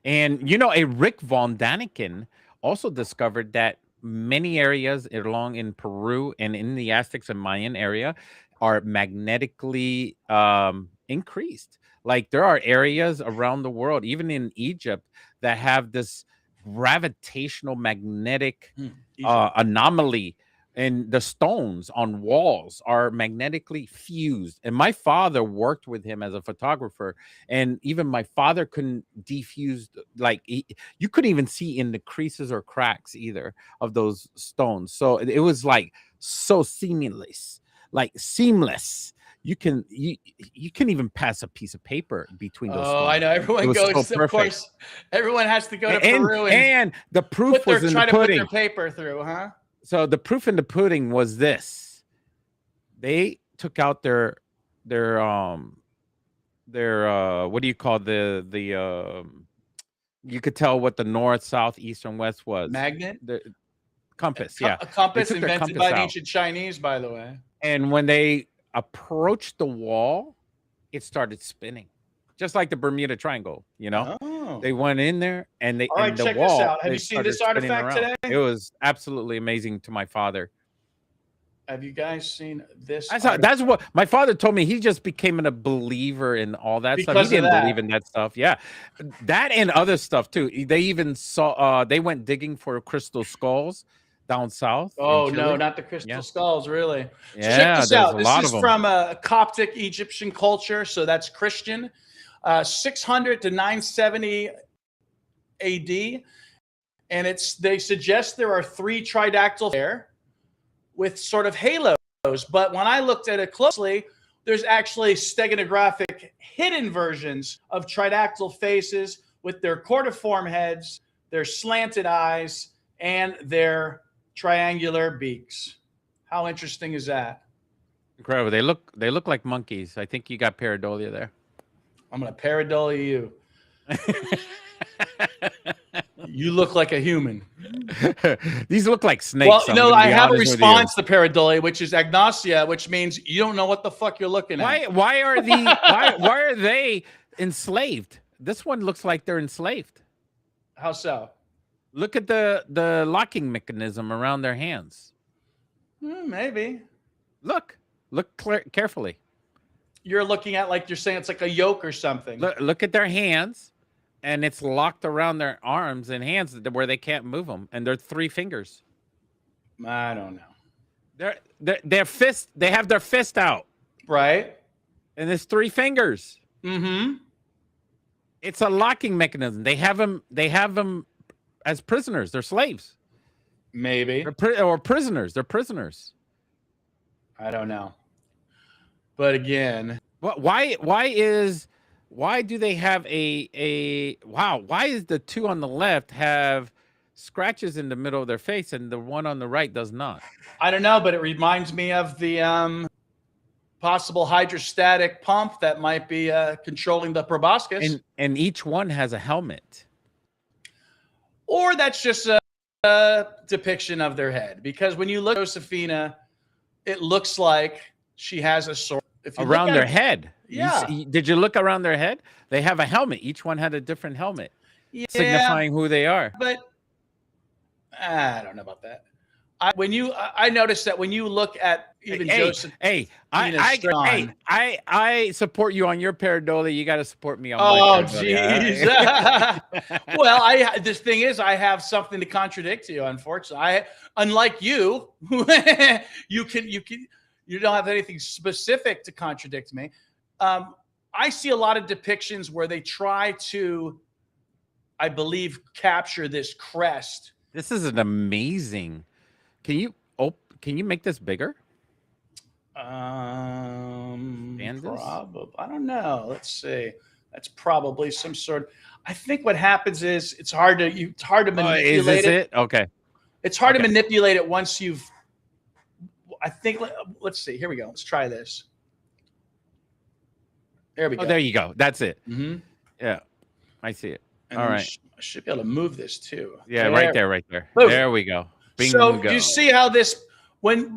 And, a Rick von Daniken also discovered that many areas along in Peru and in the Aztecs and Mayan area are magnetically increased. Like, there are areas around the world, even in Egypt, that have this gravitational magnetic anomaly, and the stones on walls are magnetically fused. And my father worked with him as a photographer, and even my father couldn't defuse, you couldn't even see in the creases or cracks either of those stones. So it was like so seamless. You can even pass a piece of paper between those. Oh, I know. Everyone goes. So of course, everyone has to go to Peru and the proof was in the pudding. Try to put their paper through, huh? So the proof in the pudding was this: they took out their what do you call you could tell what the north, south, east, and west was. Magnet? The compass, yeah. A compass took their invented compass by the out. ancient Chinese, by the way. And when they approached the wall, it started spinning, just like the Bermuda Triangle. Oh. They went in there, and All right, the check wall. this out. Have they you seen started this spinning artifact around. today? It was absolutely amazing to my father. Have you guys seen this? That's what my father told me. He just became a believer in all that stuff. Because He of didn't that. believe in that stuff. Yeah, that and other stuff too. They even saw. They went digging for crystal skulls down south. Oh in no, Chile. not the crystal Yeah. skulls, really. So check Yeah, this there's out. a This lot is of them. from a Coptic Egyptian culture, so that's Christian. 600 to 970 AD, and they suggest there are 3 tridactyls there with sort of halos. But when I looked at it closely, there's actually steganographic hidden versions of tridactyl faces with their cordiform heads, their slanted eyes, and their triangular beaks. How interesting is that? Incredible. They look like monkeys. I think you got pareidolia there. I'm gonna pareidolia you. You look like a human. These look like snakes. Well, I have a response to pareidolia, which is agnosia, which means you don't know what the fuck you're looking at. Why are they enslaved? This one looks like they're enslaved. How so? Look at the locking mechanism around their hands. Maybe. Look carefully. You're looking at like you're saying it's like a yoke or something. Look at their hands, and it's locked around their arms and hands where they can't move them, and they're 3 fingers. I don't know. Their fist. They have their fist out, right? And it's 3 fingers. Mm-hmm. It's a locking mechanism. They have them as prisoners. They're slaves. Maybe. Or prisoners. They're prisoners. I don't know. But again, why do they have why is the 2 on the left have scratches in the middle of their face and the one on the right does not? I don't know, but it reminds me of the possible hydrostatic pump that might be controlling the proboscis. And each one has a helmet. Or that's just a depiction of their head. Because when you look at Josephina, it looks like she has a sword. Around their head. Yeah. Did you look around their head? They have a helmet. Each one had a different helmet. Yeah, signifying who they are. But I don't know about that. I noticed that when you look at even Joseph. I support you on your pareidolia. You got to support me on my pareidolia. Jeez. Well, this thing is, I have something to contradict you. Unfortunately, unlike you, you don't have anything specific to contradict me. I see a lot of depictions where they try to, I believe, capture this crest. This is an amazing. Can you make this bigger? Probably. I don't know. Let's see. That's probably some sort. I think what happens is it's hard to manipulate is this it. Okay. It's hard to manipulate it once you've. I think. Let's see. Here we go. Let's try this. There we go. Oh, there you go. That's it. Mm-hmm. Yeah, I see it. And all right. I should be able to move this too. Yeah, right there. Boom. There we go. So you see how this, when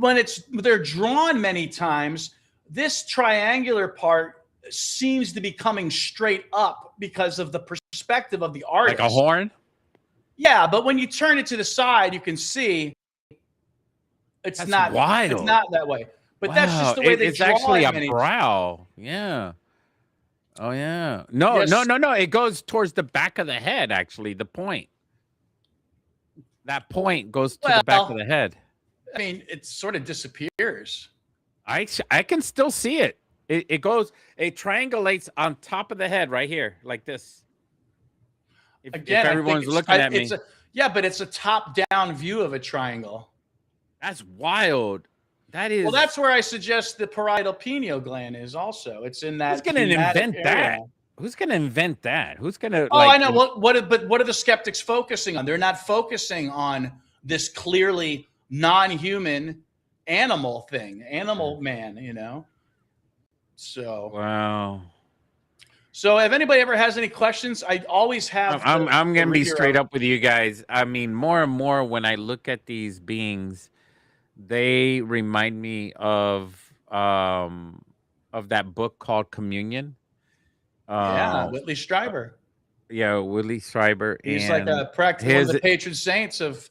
they're drawn many times, this triangular part seems to be coming straight up because of the perspective of the artist. Like a horn? Yeah, but when you turn it to the side, you can see that's not wild. It's not that way. But that's just the way they draw it. It's actually a brow. Yeah. Oh yeah. No. It goes towards the back of the head. Actually, the point. That point goes to the back of the head. I mean, it sort of disappears. I can still see it. It triangulates on top of the head right here, like this. If everyone's looking at me. But it's a top-down view of a triangle. That's wild. That is. Well, that's where I suggest the parietal pineal gland is also. It's in that. Who's going to invent that? Who's going to invent that? Who's going to? Oh, I know. What are the skeptics focusing on? They're not focusing on this clearly non-human animal thing, animal man. So wow. So if anybody ever has any questions, I always have I'm the gonna be reader straight of. up with you guys. I mean, more and more when I look at these beings, they remind me of that book called Communion. Yeah, Uh, Whitley uh, Strieber. yeah, Willie Schreiber He's like and one of his the patron saints of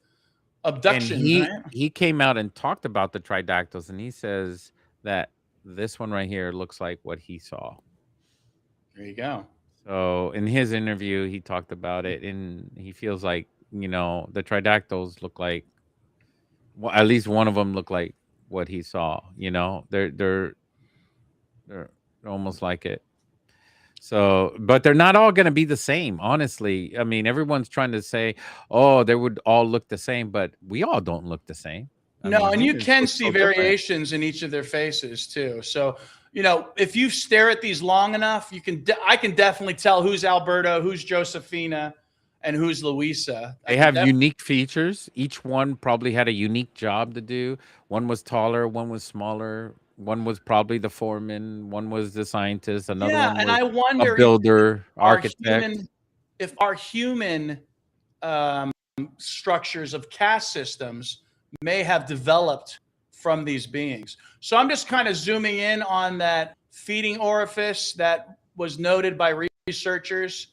and abductions, he right? he came out and talked about the tridactyls, and he says that this one right here looks like what he saw. There you go. So in his interview, he talked about it, and he feels like the tridactyls look like, well, at least one of them looked like what he saw. They're almost like it. So, but they're not all going to be the same, honestly. I mean, everyone's trying to say, oh, they would all look the same, but we all don't look the same. I No, mean, and you humans can look see so different. variations in each of their faces too. So, if you stare at these long enough, I can definitely tell who's Alberto, who's Josefina, and who's Luisa. I They can have definitely. unique features. Each one probably had a unique job to do. One was taller, one was smaller, one was probably the foreman, one was the scientist, another Yeah, one and was I a wonder builder, our architect. human um, structures of caste systems may have developed from these beings. So I'm just kind of zooming in on that feeding orifice that was noted by researchers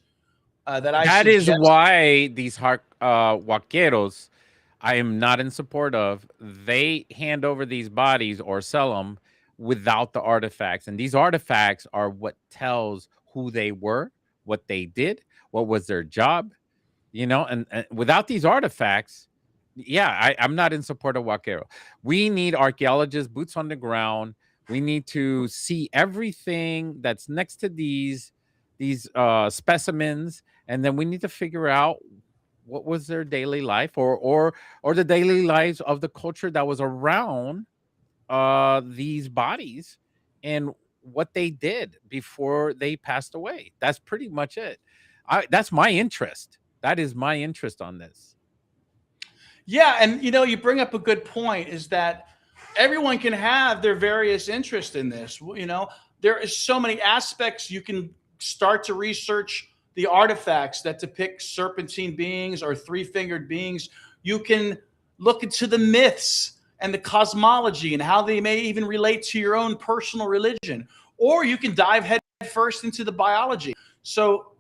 that I That is suggest. why these vaqueros, I am not in support of. They hand over these bodies or sell them without the artifacts, and these artifacts are what tells who they were, what they did, what was their job. And without these artifacts, yeah, I'm not in support of vaquero. We need archaeologists, boots on the ground. We need to see everything that's next to these specimens, and then we need to figure out what was their daily life, or the daily lives of the culture that was around these bodies, and what they did before they passed away. That's pretty much it. That's my interest. That is my interest on this. Yeah, and you bring up a good point is that everyone can have their various interests in this. There is so many aspects you can start to research the artifacts that depict serpentine beings or three-fingered beings. You can look into the myths and the cosmology and how they may even relate to your own personal religion, or you can dive head first into the biology. So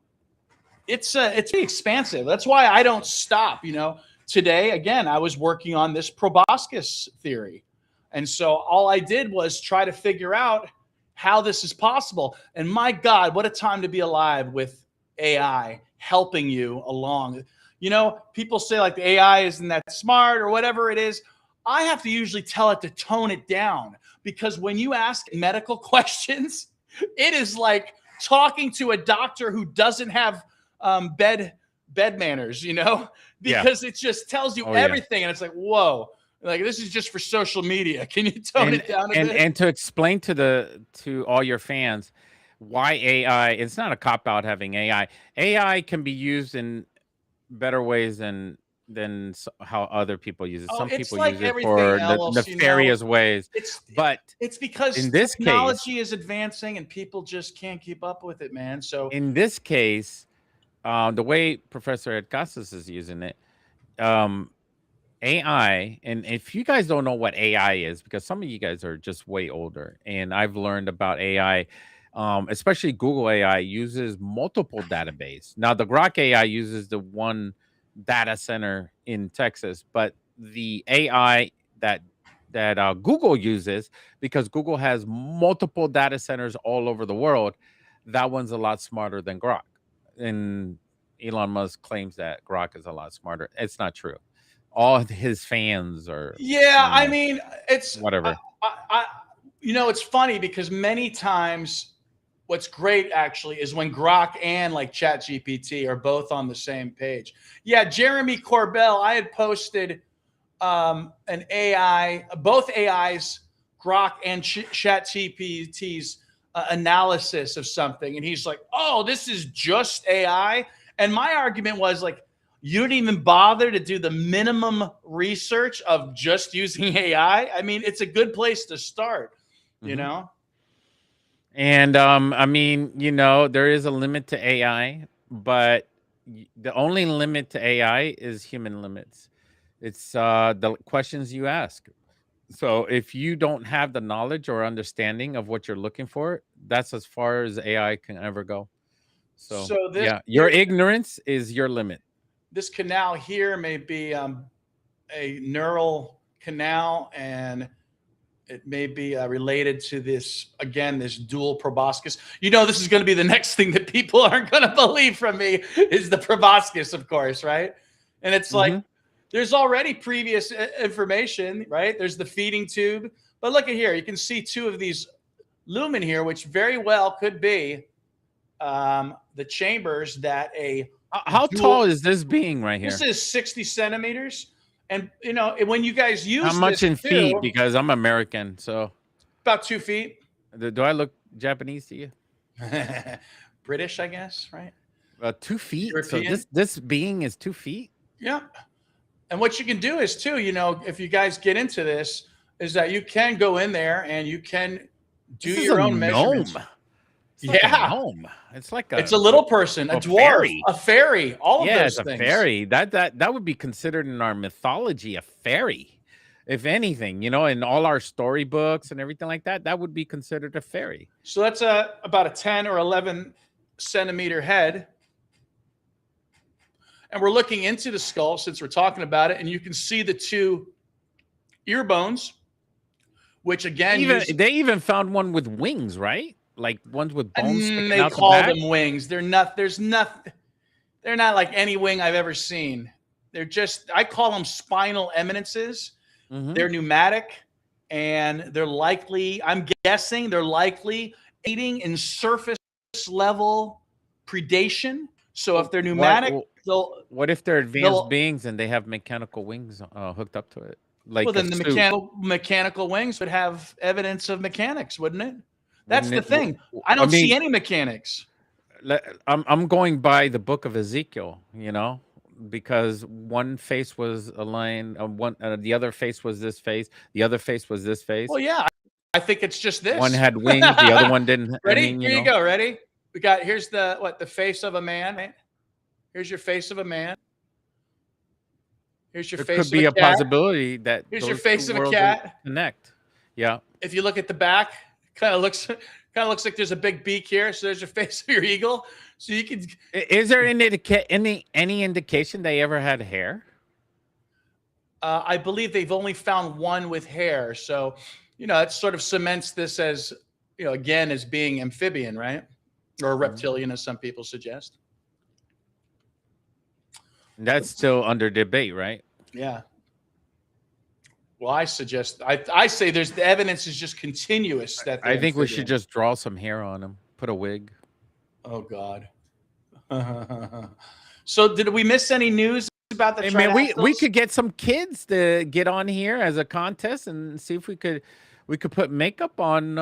it's pretty expansive. That's why I don't stop. Today again, I was working on this proboscis theory, and so all I did was try to figure out how this is possible. And my God, what a time to be alive with AI helping you along. People say like the AI isn't that smart or whatever it is. I have to usually tell it to tone it down, because when you ask medical questions, it is like talking to a doctor who doesn't have bed manners, because it just tells you everything, and it's like, whoa, like this is just for social media. Can you tone it down a bit? And to explain to all your fans why AI, it's not a cop out having AI. AI can be used in better ways than how other people use it. Oh, Some it's people like use it everything for else, nefarious ways. But it's because in this case, technology is advancing and people just can't keep up with it, man. So in this case, the way Professor Ed Casas is using it, AI, and if you guys don't know what AI is, because some of you guys are just way older, and I've learned about AI, especially Google AI uses multiple database. Now, the Grok AI uses the one data center in Texas, but the AI that Google uses, because Google has multiple data centers all over the world, that one's a lot smarter than Grok. And Elon Musk claims that Grok is a lot smarter. It's not true. All of his fans are, yeah, I mean, it's whatever. it's funny because many times what's great actually is when Grok and like ChatGPT are both on the same page. Yeah, Jeremy Corbell, I had posted an AI, both AIs, Grok and ChatGPT's analysis of something, and he's like, "Oh, this is just AI." And my argument was like, you didn't even bother to do the minimum research of just using AI. I mean, it's a good place to start, you know? And I mean, you know, there is a limit to AI, but the only limit to AI is human limits. It's the questions you ask. So if you don't have the knowledge or understanding of what you're looking for, that's as far as AI can ever go. So So this yeah, your here, ignorance is your limit. this canal here may be a neural canal, and it may be related to this, again, this dual proboscis. You know, this is going to be the next thing that people aren't going to believe from me is the proboscis, of course, right? And it's like Hmm. there's already previous information, right? There's the feeding tube, but look at here. You can see two of these lumen here, which very well could be the chambers that a How tall dual. is this being right This here? is 60 centimeters, and you know when you guys How use much this in feet? too, Because I'm American, so about 2 feet. do I look Japanese to you? British, I guess, right? 2 feet. So European. this being is 2 feet. Yeah. And what you can do is too, you know, if you guys get into this, is that you can go in there and you can do This is a your own gnome. measurements. It's like a Yeah. gnome. It's like It's a little person, a dwarf, fairy. a fairy, all of Yeah, it's those a things. fairy. That would be considered in our mythology a fairy. If anything, you know, in all our storybooks and everything like that, that would be considered a fairy. So that's about a 10 or 11 centimeter head. And we're looking into the skull since we're talking about it, and you can see the two ear bones, which again They even found one with wings, right? Like ones with bones sticking they out the call back. them wings. They're not. There's nothing. They're not like any wing I've ever seen. They're just. I call them spinal eminences. Mhm. They're pneumatic, and they're likely. I'm guessing they're likely aiding in surface level predation. So if they're pneumatic, they'll. What if they're advanced They'll. beings and they have mechanical wings hooked up to it, Well, like a then the suit? mechanical wings would have evidence of mechanics, wouldn't it? That's Wouldn't the it? thing. I I don't see mean, any mechanics. I'm going by the book of Ezekiel, you know, because one face was aligned, the other face was this face, the other face was this face. Well, yeah, I think it's just One this. had wings, the other one didn't. I Ready? mean, you Here you know, go. Ready? We got here's the face of a man. Right? Here's your face of a man. Here's your there face could of a be a cat. possibility that Here's your those two face of a worlds cat. connect. Yeah. If you look at the back, kind of looks like there's a big beak here. So there's your face of your eagle. So you can. Is there any indication they ever had hair? I believe they've only found one with hair. So, you know, it sort of cements this as, you know, again, as being amphibian, right? Or reptilian, as some people suggest. That's still under debate, right? Yeah. Well, I suggest, I say there's the evidence is just continuous that I they're think we should amphibian. just draw some hair on him, put a wig. Oh, God. So, did we miss any news about the Hey man, we Tridactyls? could get some kids to get on here as a contest and see if we could put makeup on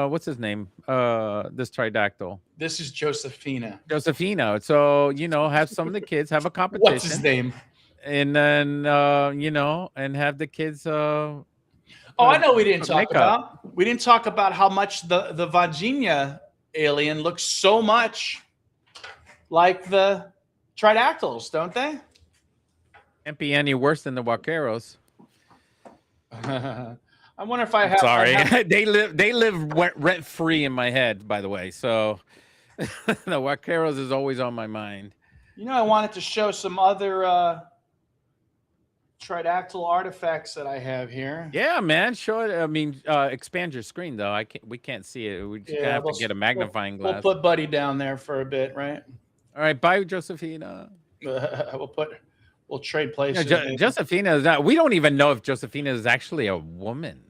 what's his name? This Tridactyl. This is Josephina. Josephina. So, you know, have some of the kids have a What's his competition name? and then you know, and have the kids Oh, I know we didn't put talk makeup. about. We didn't talk about how much the Vagina alien looks so much like the Tridactyls, don't they? Can't be any worse than the Vaqueros. I wonder if I have. Sorry. I have, they live rent free in my head, by the way. So the Vaqueros is always on my mind. you know, I wanted to show some other Tridactyl artifacts that I have here. Yeah, man. Show it. I mean, expand your screen though. We can't see it. We just have to get a magnifying glass. We'll put Buddy down there for a bit, right? All right, bye, Josephina. We'll trade places. Josephina is not. We don't even know if Josephina is actually a woman.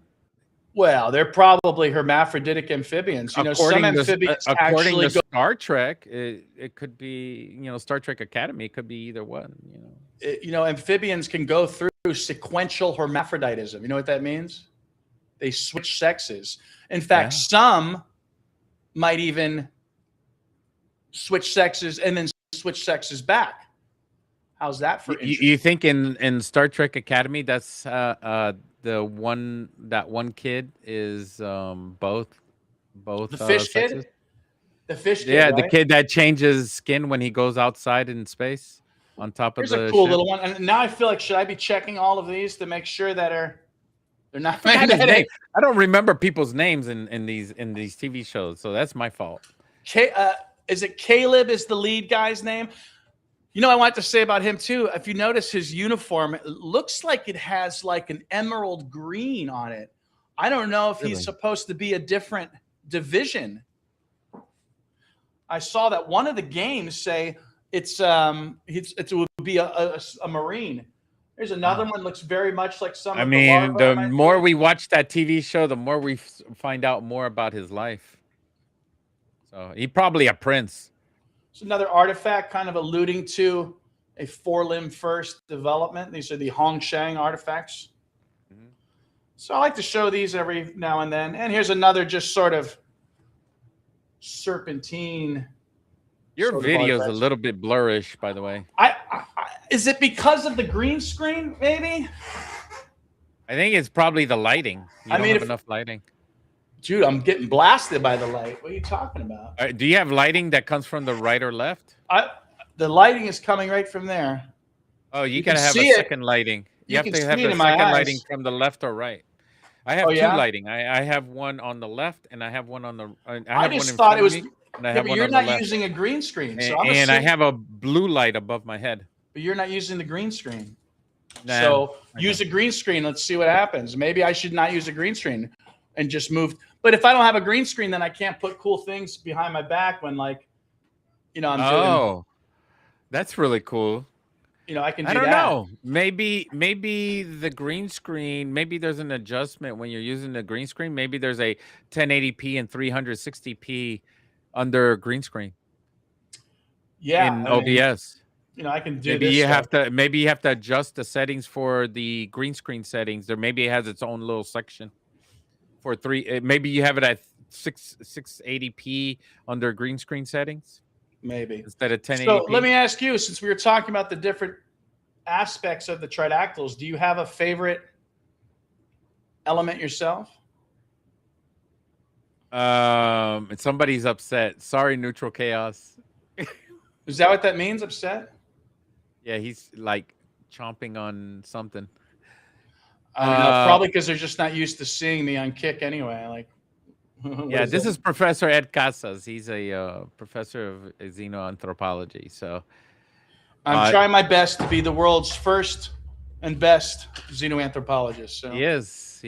Well, they're probably hermaphroditic amphibians. You know, some amphibians according actually to Star Trek, it could be, you know, Star Trek Academy. It could be either one. You know, amphibians can go through sequential hermaphroditism. You know what that means? They switch sexes. In fact, some might even switch sexes and then switch sexes back. How's that for interest? You think in Star Trek Academy that's the one kid is both both The fish sexes. kid? The fish kid, Yeah, the right? kid that changes skin when he goes outside in space on top of Here's a the cool ship. little one. And now I feel like, should I be checking all of these to make sure that they're not Forgot his that name. I don't remember people's names in these TV shows, so that's my fault. Is it Caleb is the lead guy's name? You know, I want to say about him too. If you notice his uniform, it looks like it has like an emerald green on it. I don't know if he's Really? supposed to be a different division. I saw that one of the games say it would be a Marine. There's another one looks very much like some I of the mean, larvae the on my more face. we watch that TV show, the more we find out more about his life. So he probably a prince. It's another artifact kind of alluding to a four-limb first development. These are the Hongshang artifacts. Mhm. So I like to show these every now and then. And here's another just sort of serpentine. Your sort of video is a artifacts. little bit blurrish, by the way. Is it because of the green screen, maybe? I think it's probably the lighting. You don't have enough lighting. Dude, I'm getting blasted by the light. What are you talking about? Do you have lighting that comes from the right or left? The lighting is coming right from there. Oh, you gotta have a second lighting. You have to have the second lighting from the left or right. I have two lighting. I have one on the left and I have one on the. I just thought it was. And I have but one you're on the not left. using a green screen, so and I have a blue light above my head. But you're not using the green screen. Nah, so use a green screen. Let's see what happens. Maybe I should not use a green screen and just move. But if I don't have a green screen, then I can't put cool things behind my back when, like, I'm doing. Oh, that's really cool. I can do that. I don't know. Maybe the green screen, maybe there's an adjustment when you're using the green screen. Maybe there's a 1080p and 360p under green screen. Yeah. In OBS. I can do maybe this. Maybe you have to adjust the settings for the green screen settings, or maybe it has its own little section for maybe you have it at 680p under green screen settings. Maybe instead of 1080p. So let me ask you, since we were talking about the different aspects of the Tridactyls, do you have a favorite element yourself? Somebody's upset. Sorry, Neutral Chaos. Is that what that means? Upset? Yeah, he's like chomping on something. Probably because they're just not used to seeing me on Kick anyway. Like, yeah, this is Professor Ed Casas. He's a professor of xenoanthropology. So I'm trying my best to be the world's first and best xenoanthropologist. So he is.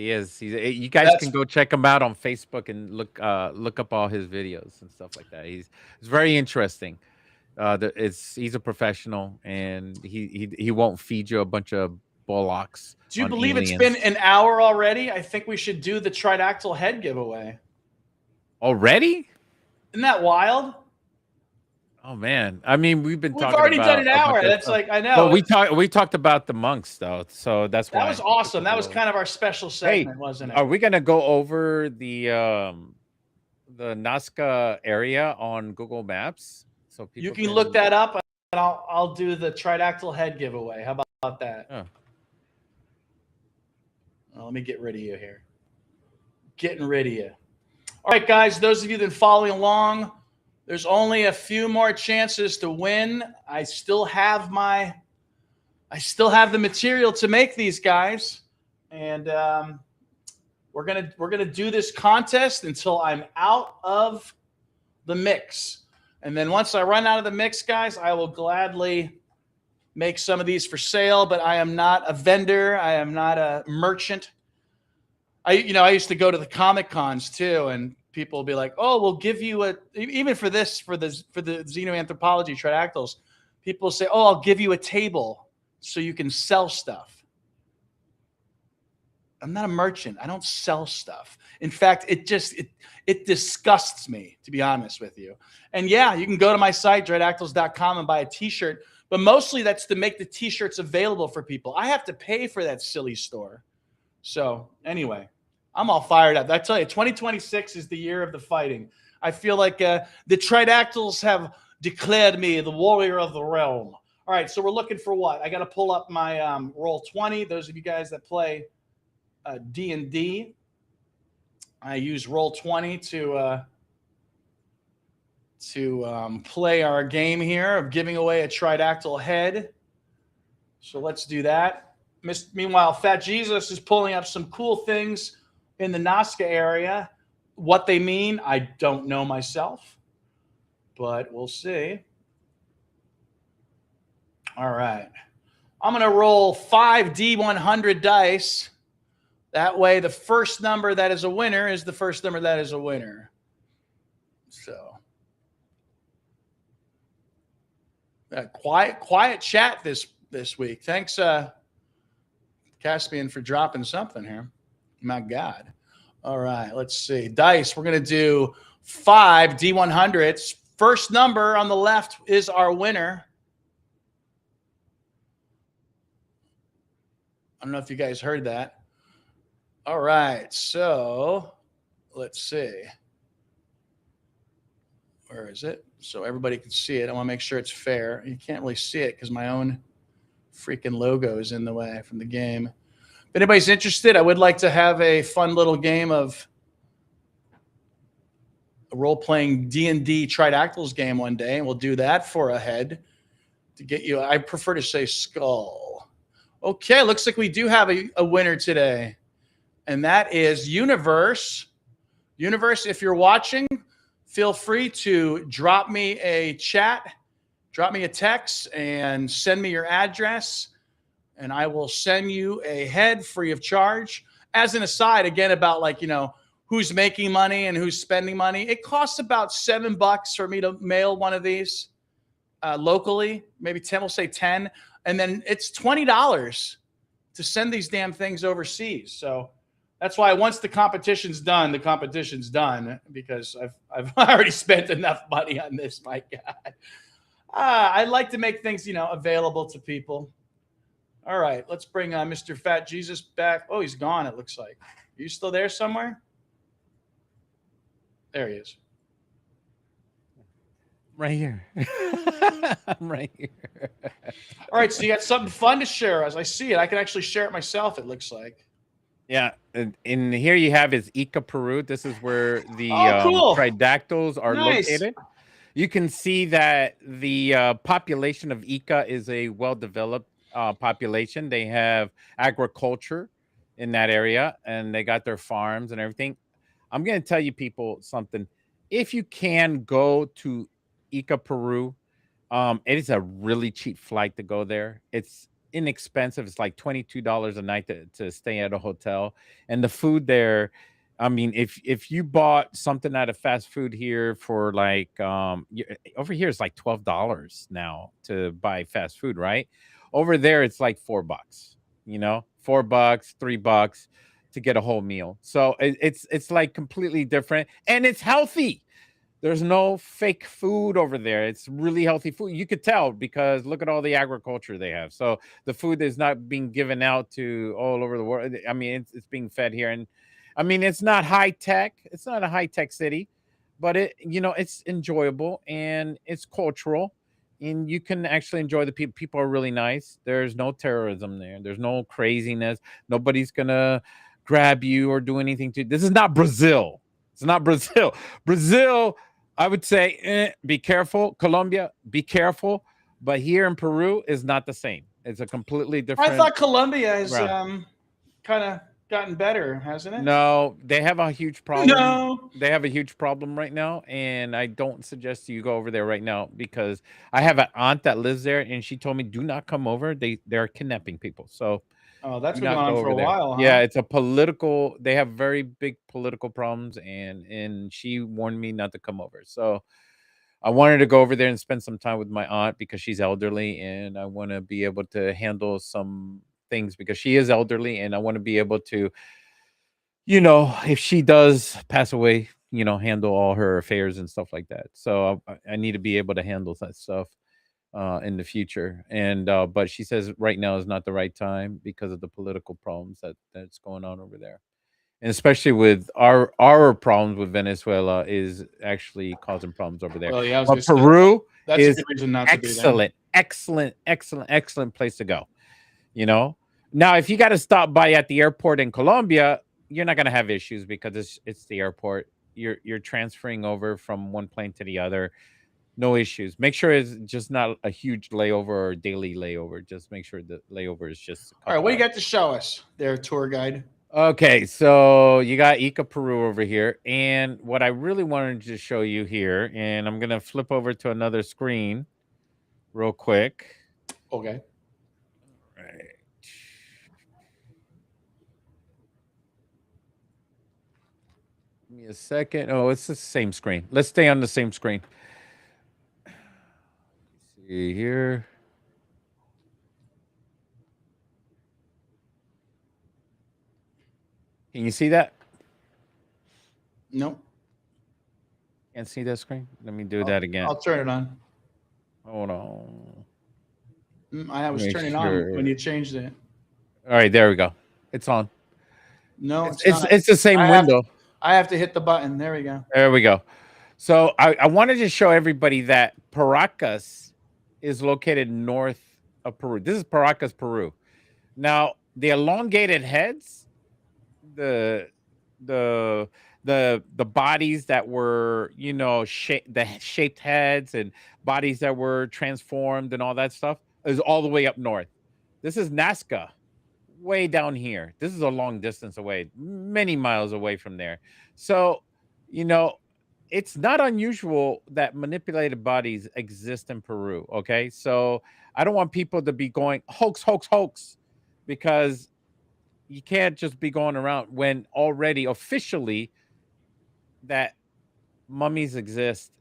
You guys can go check him out on Facebook and look up all his videos and stuff like that. It's very interesting. He's a professional, and he won't feed you a bunch of bullocks. Do you believe aliens. It's been an hour already? I think we should do the Tridactyl head giveaway. Already? Isn't that wild? Oh man! I mean, we've already done an hour. That's like, I know. But we talked about the monks though, so that's why that was awesome. That was kind of our special segment, wasn't it? Are we gonna go over the Nazca area on Google Maps? So people you can look that up, and I'll do the Tridactyl head giveaway. How about that? Oh. Well, let me get rid of you here. Getting rid of you. All right, guys. Those of you that are following along, there's only a few more chances to win. I still have the material to make these guys, and we're gonna do this contest until I'm out of the mix. And then once I run out of the mix, guys, I will gladly make some of these for sale, but I am not a vendor. I am not a merchant. I used to go to the Comic Cons too, and people will be like, "Oh, we'll give you even for the xenoanthropology Tridactyls." People say, "Oh, I'll give you a table so you can sell stuff." I'm not a merchant. I don't sell stuff. In fact, it disgusts me, to be honest with you. And yeah, you can go to my site, Tridactyls.com, and buy a t-shirt. But mostly that's to make the t-shirts available for people. I have to pay for that silly store. So anyway, I'm all fired up. I tell you, 2026 is the year of the fighting. I feel like the Tridactyls have declared me the warrior of the realm. All right, so we're looking for what? I got to pull up my Roll20. Those of you guys that play D&D. I use Roll20 to play our game here of giving away a Tridactyl head. So let's do that. Meanwhile, Fat Jesus is pulling up some cool things in the Nazca area. What they mean, I don't know myself, but we'll see. All right. I'm going to roll 5 D100 dice. That way, the first number that is a winner is the first number that is a winner. So, quiet chat this week. Thanks, Caspian, for dropping something here. My God. All right, let's see. Dice, we're going to do 5 D100s. First number on the left is our winner. I don't know if you guys heard that. All right, so let's see. Where is it? So everybody can see it. I want to make sure it's fair. You can't really see it because my own freaking logo is in the way from the game. If anybody's interested, I would like to have a fun little game of a role-playing D&D Tridactyls game one day, and we'll do that for a head to get you. I prefer to say skull. Okay, looks like we do have a winner today, and that is Universe. Universe, if you're watching, feel free to drop me a chat, drop me a text, and send me your address, and I will send you a head free of charge. As an aside, again, about who's making money and who's spending money. It costs about $7 for me to mail one of these locally. Maybe 10, we'll say 10. And then it's $20 to send these damn things overseas. So that's why once the competition's done, because I've already spent enough money on this, my God. I like to make things, available to people. All right, let's bring Mr. Fat Jesus back. Oh, he's gone, it looks like. Are you still there somewhere? There he is. Right here. I'm right here. All right, so you got something fun to share as I see it. I can actually share it myself, it looks like. Yeah, and here you have is Ica, Peru. This is where the cool. Tridactyls are located. You can see that the population of Ica is a well-developed population. They have agriculture in that area, and they got their farms and everything. I'm going to tell you people something. If you can go to Ica, Peru, it is a really cheap flight to go there. It's inexpensive. It's like $22 a night to stay at a hotel. And the food there, I mean, if you bought something at a fast food here for over here, it's like $12 now to buy fast food, right? Over there, it's like $4, $4, $3 to get a whole meal. So it's like completely different, and it's healthy. There's no fake food over there. It's really healthy food. You could tell because look at all the agriculture they have. So the food is not being given out to all over the world. I mean, it's being fed here, and I mean, it's not high tech. It's not a high tech city, but it's enjoyable and it's cultural, and you can actually enjoy the people. People are really nice. There's no terrorism there. There's no craziness. Nobody's gonna grab you or do anything to. This is not Brazil. It's not Brazil. Brazil, I would say, be careful. Colombia, be careful. But here in Peru is not the same. It's a completely different. I thought Colombia has kind of gotten better, hasn't it? No, they have a huge problem. No. They have a huge problem right now, and I don't suggest you go over there right now because I have an aunt that lives there, and she told me, do not come over. They're kidnapping people. So that's been going on for a while, huh? Yeah, it's a political. They have very big political problems, and she warned me not to come over. So I wanted to go over there and spend some time with my aunt because she's elderly, and I want to be able to handle some things because she is elderly, and I want to be able to, if she does pass away, handle all her affairs and stuff like that. So I need to be able to handle that stuff in the future. And but she says right now is not the right time because of the political problems that's going on over there, and especially with our problems with Venezuela is actually causing problems over there. Well, yeah, but Peru is a good reason not to be there. Excellent place to go. Now if you got to stop by at the airport in Colombia, you're not gonna have issues because it's the airport. You're transferring over from one plane to the other. No issues. Make sure it's just not a huge layover or daily layover. Just make sure the layover is just a All right, couple what do you hours. got to show us there, tour guide? Okay, so you got Ica Peru over here, and what I really wanted to show you here, and I'm gonna flip over to another screen real quick. Okay. Right. Give me a second. Oh, it's the same screen. Let's stay on the same screen. See here. Can you see that? Nope. Can't see that screen? Let me do that again. I'll turn it on. Hold on. I was Make turning on sure. when you changed it. All right, there we go. It's on. No, It's it's it's, not. it's the same I have window. I have to hit the button. There we go. There we go. So I wanted to show everybody that Paracas is located north of Peru. This is Paracas, Peru. Now the elongated heads, the the the bodies that were the shaped heads and bodies that were transformed and all that stuff is all the way up north. This is Nazca, way down here. This is a long distance away, many miles away from there. So, you know, it's not unusual that manipulated bodies exist in Peru. Okay. So I don't want people to be going hoax, hoax, hoax, because you can't just be going around when already officially that mummies exist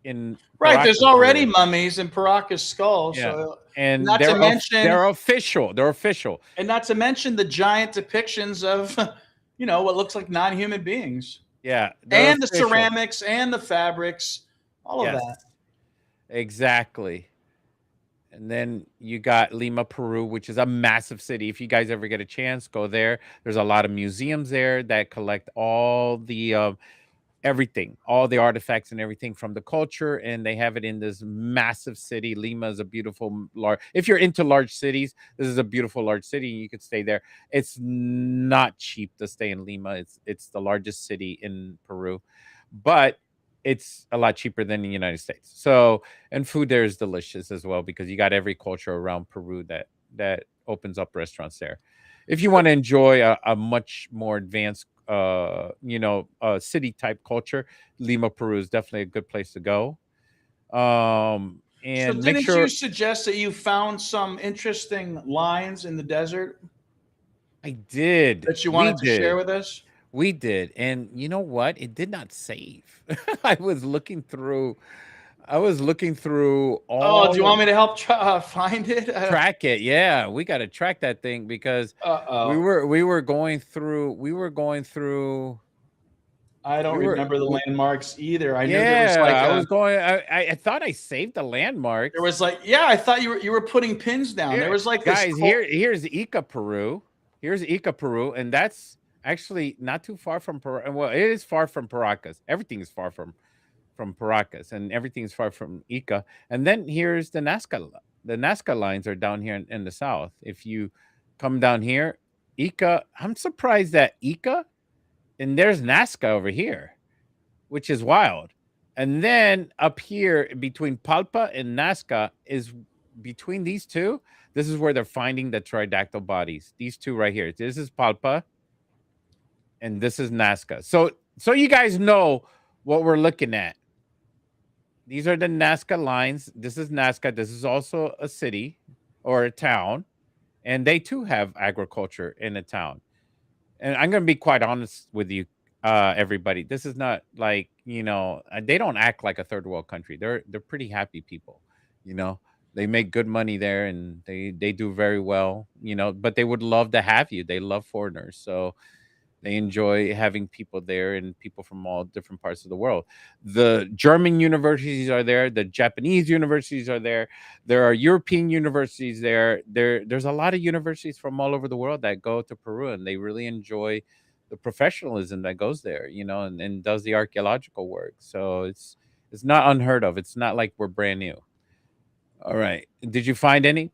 in Right, there's Paracas, already Peru. mummies in Paracas skull, Yeah. so And not to mention they're official. They're official. and not to mention the giant depictions of what looks like non-human beings. Yeah, they're And the official. ceramics and the fabrics, all of Yes, that. exactly. And then you got Lima, Peru, which is a massive city. If you guys ever get a chance, go there. There's a lot of museums there that collect all the everything, all the artifacts and everything from the culture, and they have it in this massive city. Lima is a beautiful large. If you're into large cities, this is a beautiful large city, and you could stay there. It's not cheap to stay in Lima. It's the largest city in Peru, but it's a lot cheaper than the United States. So, and food there is delicious as well because you got every culture around Peru that opens up restaurants there. If you want to enjoy a much more advanced city type culture, Lima, Peru is definitely a good place to go. So And make didn't you sure suggest that you found some interesting lines in the desert I did. that you We wanted to share did. with us? We did. And you know what? It did not save. I was looking through Oh, do you all of want me to help find it? track it. Yeah, we got to track that thing because we Uh-oh. were we were going through we were going through I don't we were remember the we, landmarks either. I knew there was yeah, like I was going I thought I saved the landmarks. yeah, I thought you were putting pins down. There Here, was like this guys, here's Ica, Peru. Here's Ica, Peru, and that's actually not too far from Peru. Well, it is far from Paracas. Everything is far from Paracas, and everything is far from Ica. And then here's the Nazca. The Nazca lines are down here in the south. If you come down here, Ica. I'm surprised that Ica, and there's Nazca over here, which is wild. And then up here between Palpa and Nazca is between these two. This is where they're finding the tridactyl bodies. These two right here. This is Palpa and this is Nazca. So you guys know what we're looking at. These are the Nazca lines. This is Nazca. This is also a city or a town, and they too have agriculture in a town. And I'm going to be quite honest with you, everybody. This is not like they don't act like a third world country. They're pretty happy people. You know, they make good money there, and they do very well. But they would love to have you. They love foreigners, so they enjoy having people there and people from all different parts of the world. The German universities are there. The Japanese universities are there. There are European universities there. There's a lot of universities from all over the world that go to Peru, and they really enjoy the professionalism that goes there, and does the archaeological work. So it's not unheard of. It's not like we're brand new. All right. Did you find any?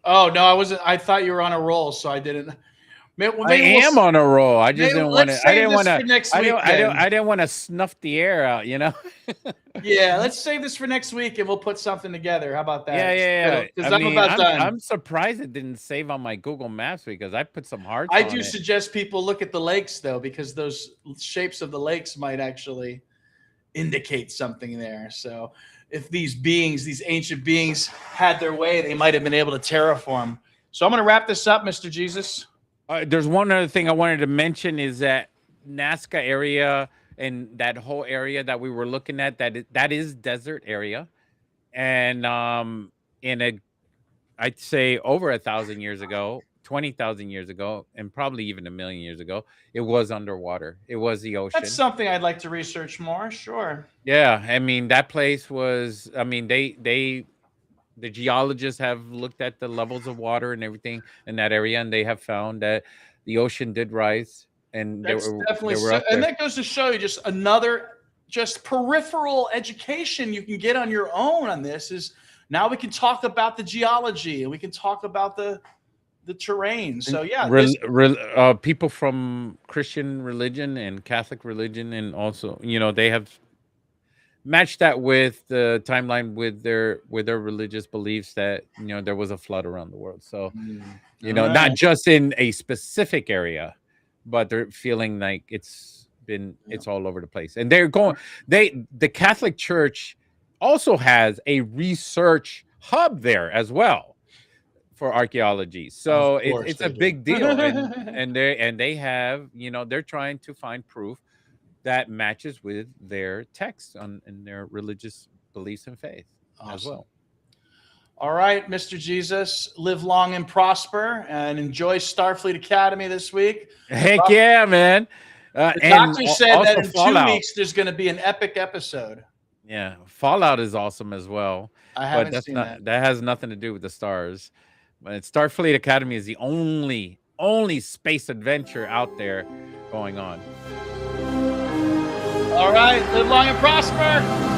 Oh no, I wasn't. I thought you were on a roll, so I didn't. I am on a roll. I just didn't want to. I didn't want to. Next week, I didn't want to snuff the air out. You know. Yeah, let's save this for next week, and we'll put something together. How about that? Yeah. Because I'm about done. I'm surprised it didn't save on my Google Maps because I put some hearts. I do suggest people look at the lakes though, because those shapes of the lakes might actually indicate something there. So if these ancient beings had their way, they might have been able to terraform. So I'm going to wrap this up, Mr. Jesus. There's one other thing I wanted to mention is that Nazca area and that whole area that we were looking at, that is desert area. And I'd say over 1,000 years ago, 20,000 years ago, and probably even 1,000,000 years ago, it was underwater. It was the ocean. That's something I'd like to research more. Sure. Yeah. I mean, that place was, I mean, the geologists have looked at the levels of water and everything in that area, and they have found that the ocean did rise. And that's definitely so, and that goes to show you just another peripheral education you can get on your own on this is now we can talk about the geology and we can talk about the terrain. So yeah, people from Christian religion and Catholic religion, and also, you know, they have matched that with the timeline with their religious beliefs that, you know, there was a flood around the world. So, you know, not just in a specific area, but they're feeling like it's all over the place. And they're going, the Catholic Church also has a research hub there as well for archaeology. So it's a big deal. and they have, you know, they're trying to find proof that matches with their texts and their religious beliefs and faith as well. All right, Mr. Jesus, live long and prosper, and enjoy Starfleet Academy this week. Heck yeah, man. The doctor said that in Fallout. 2 weeks there's going to be an epic episode. Yeah, Fallout is awesome as well. I haven't seen that. That has nothing to do with the stars. But Starfleet Academy is the only space adventure out there going on. All right, live long and prosper.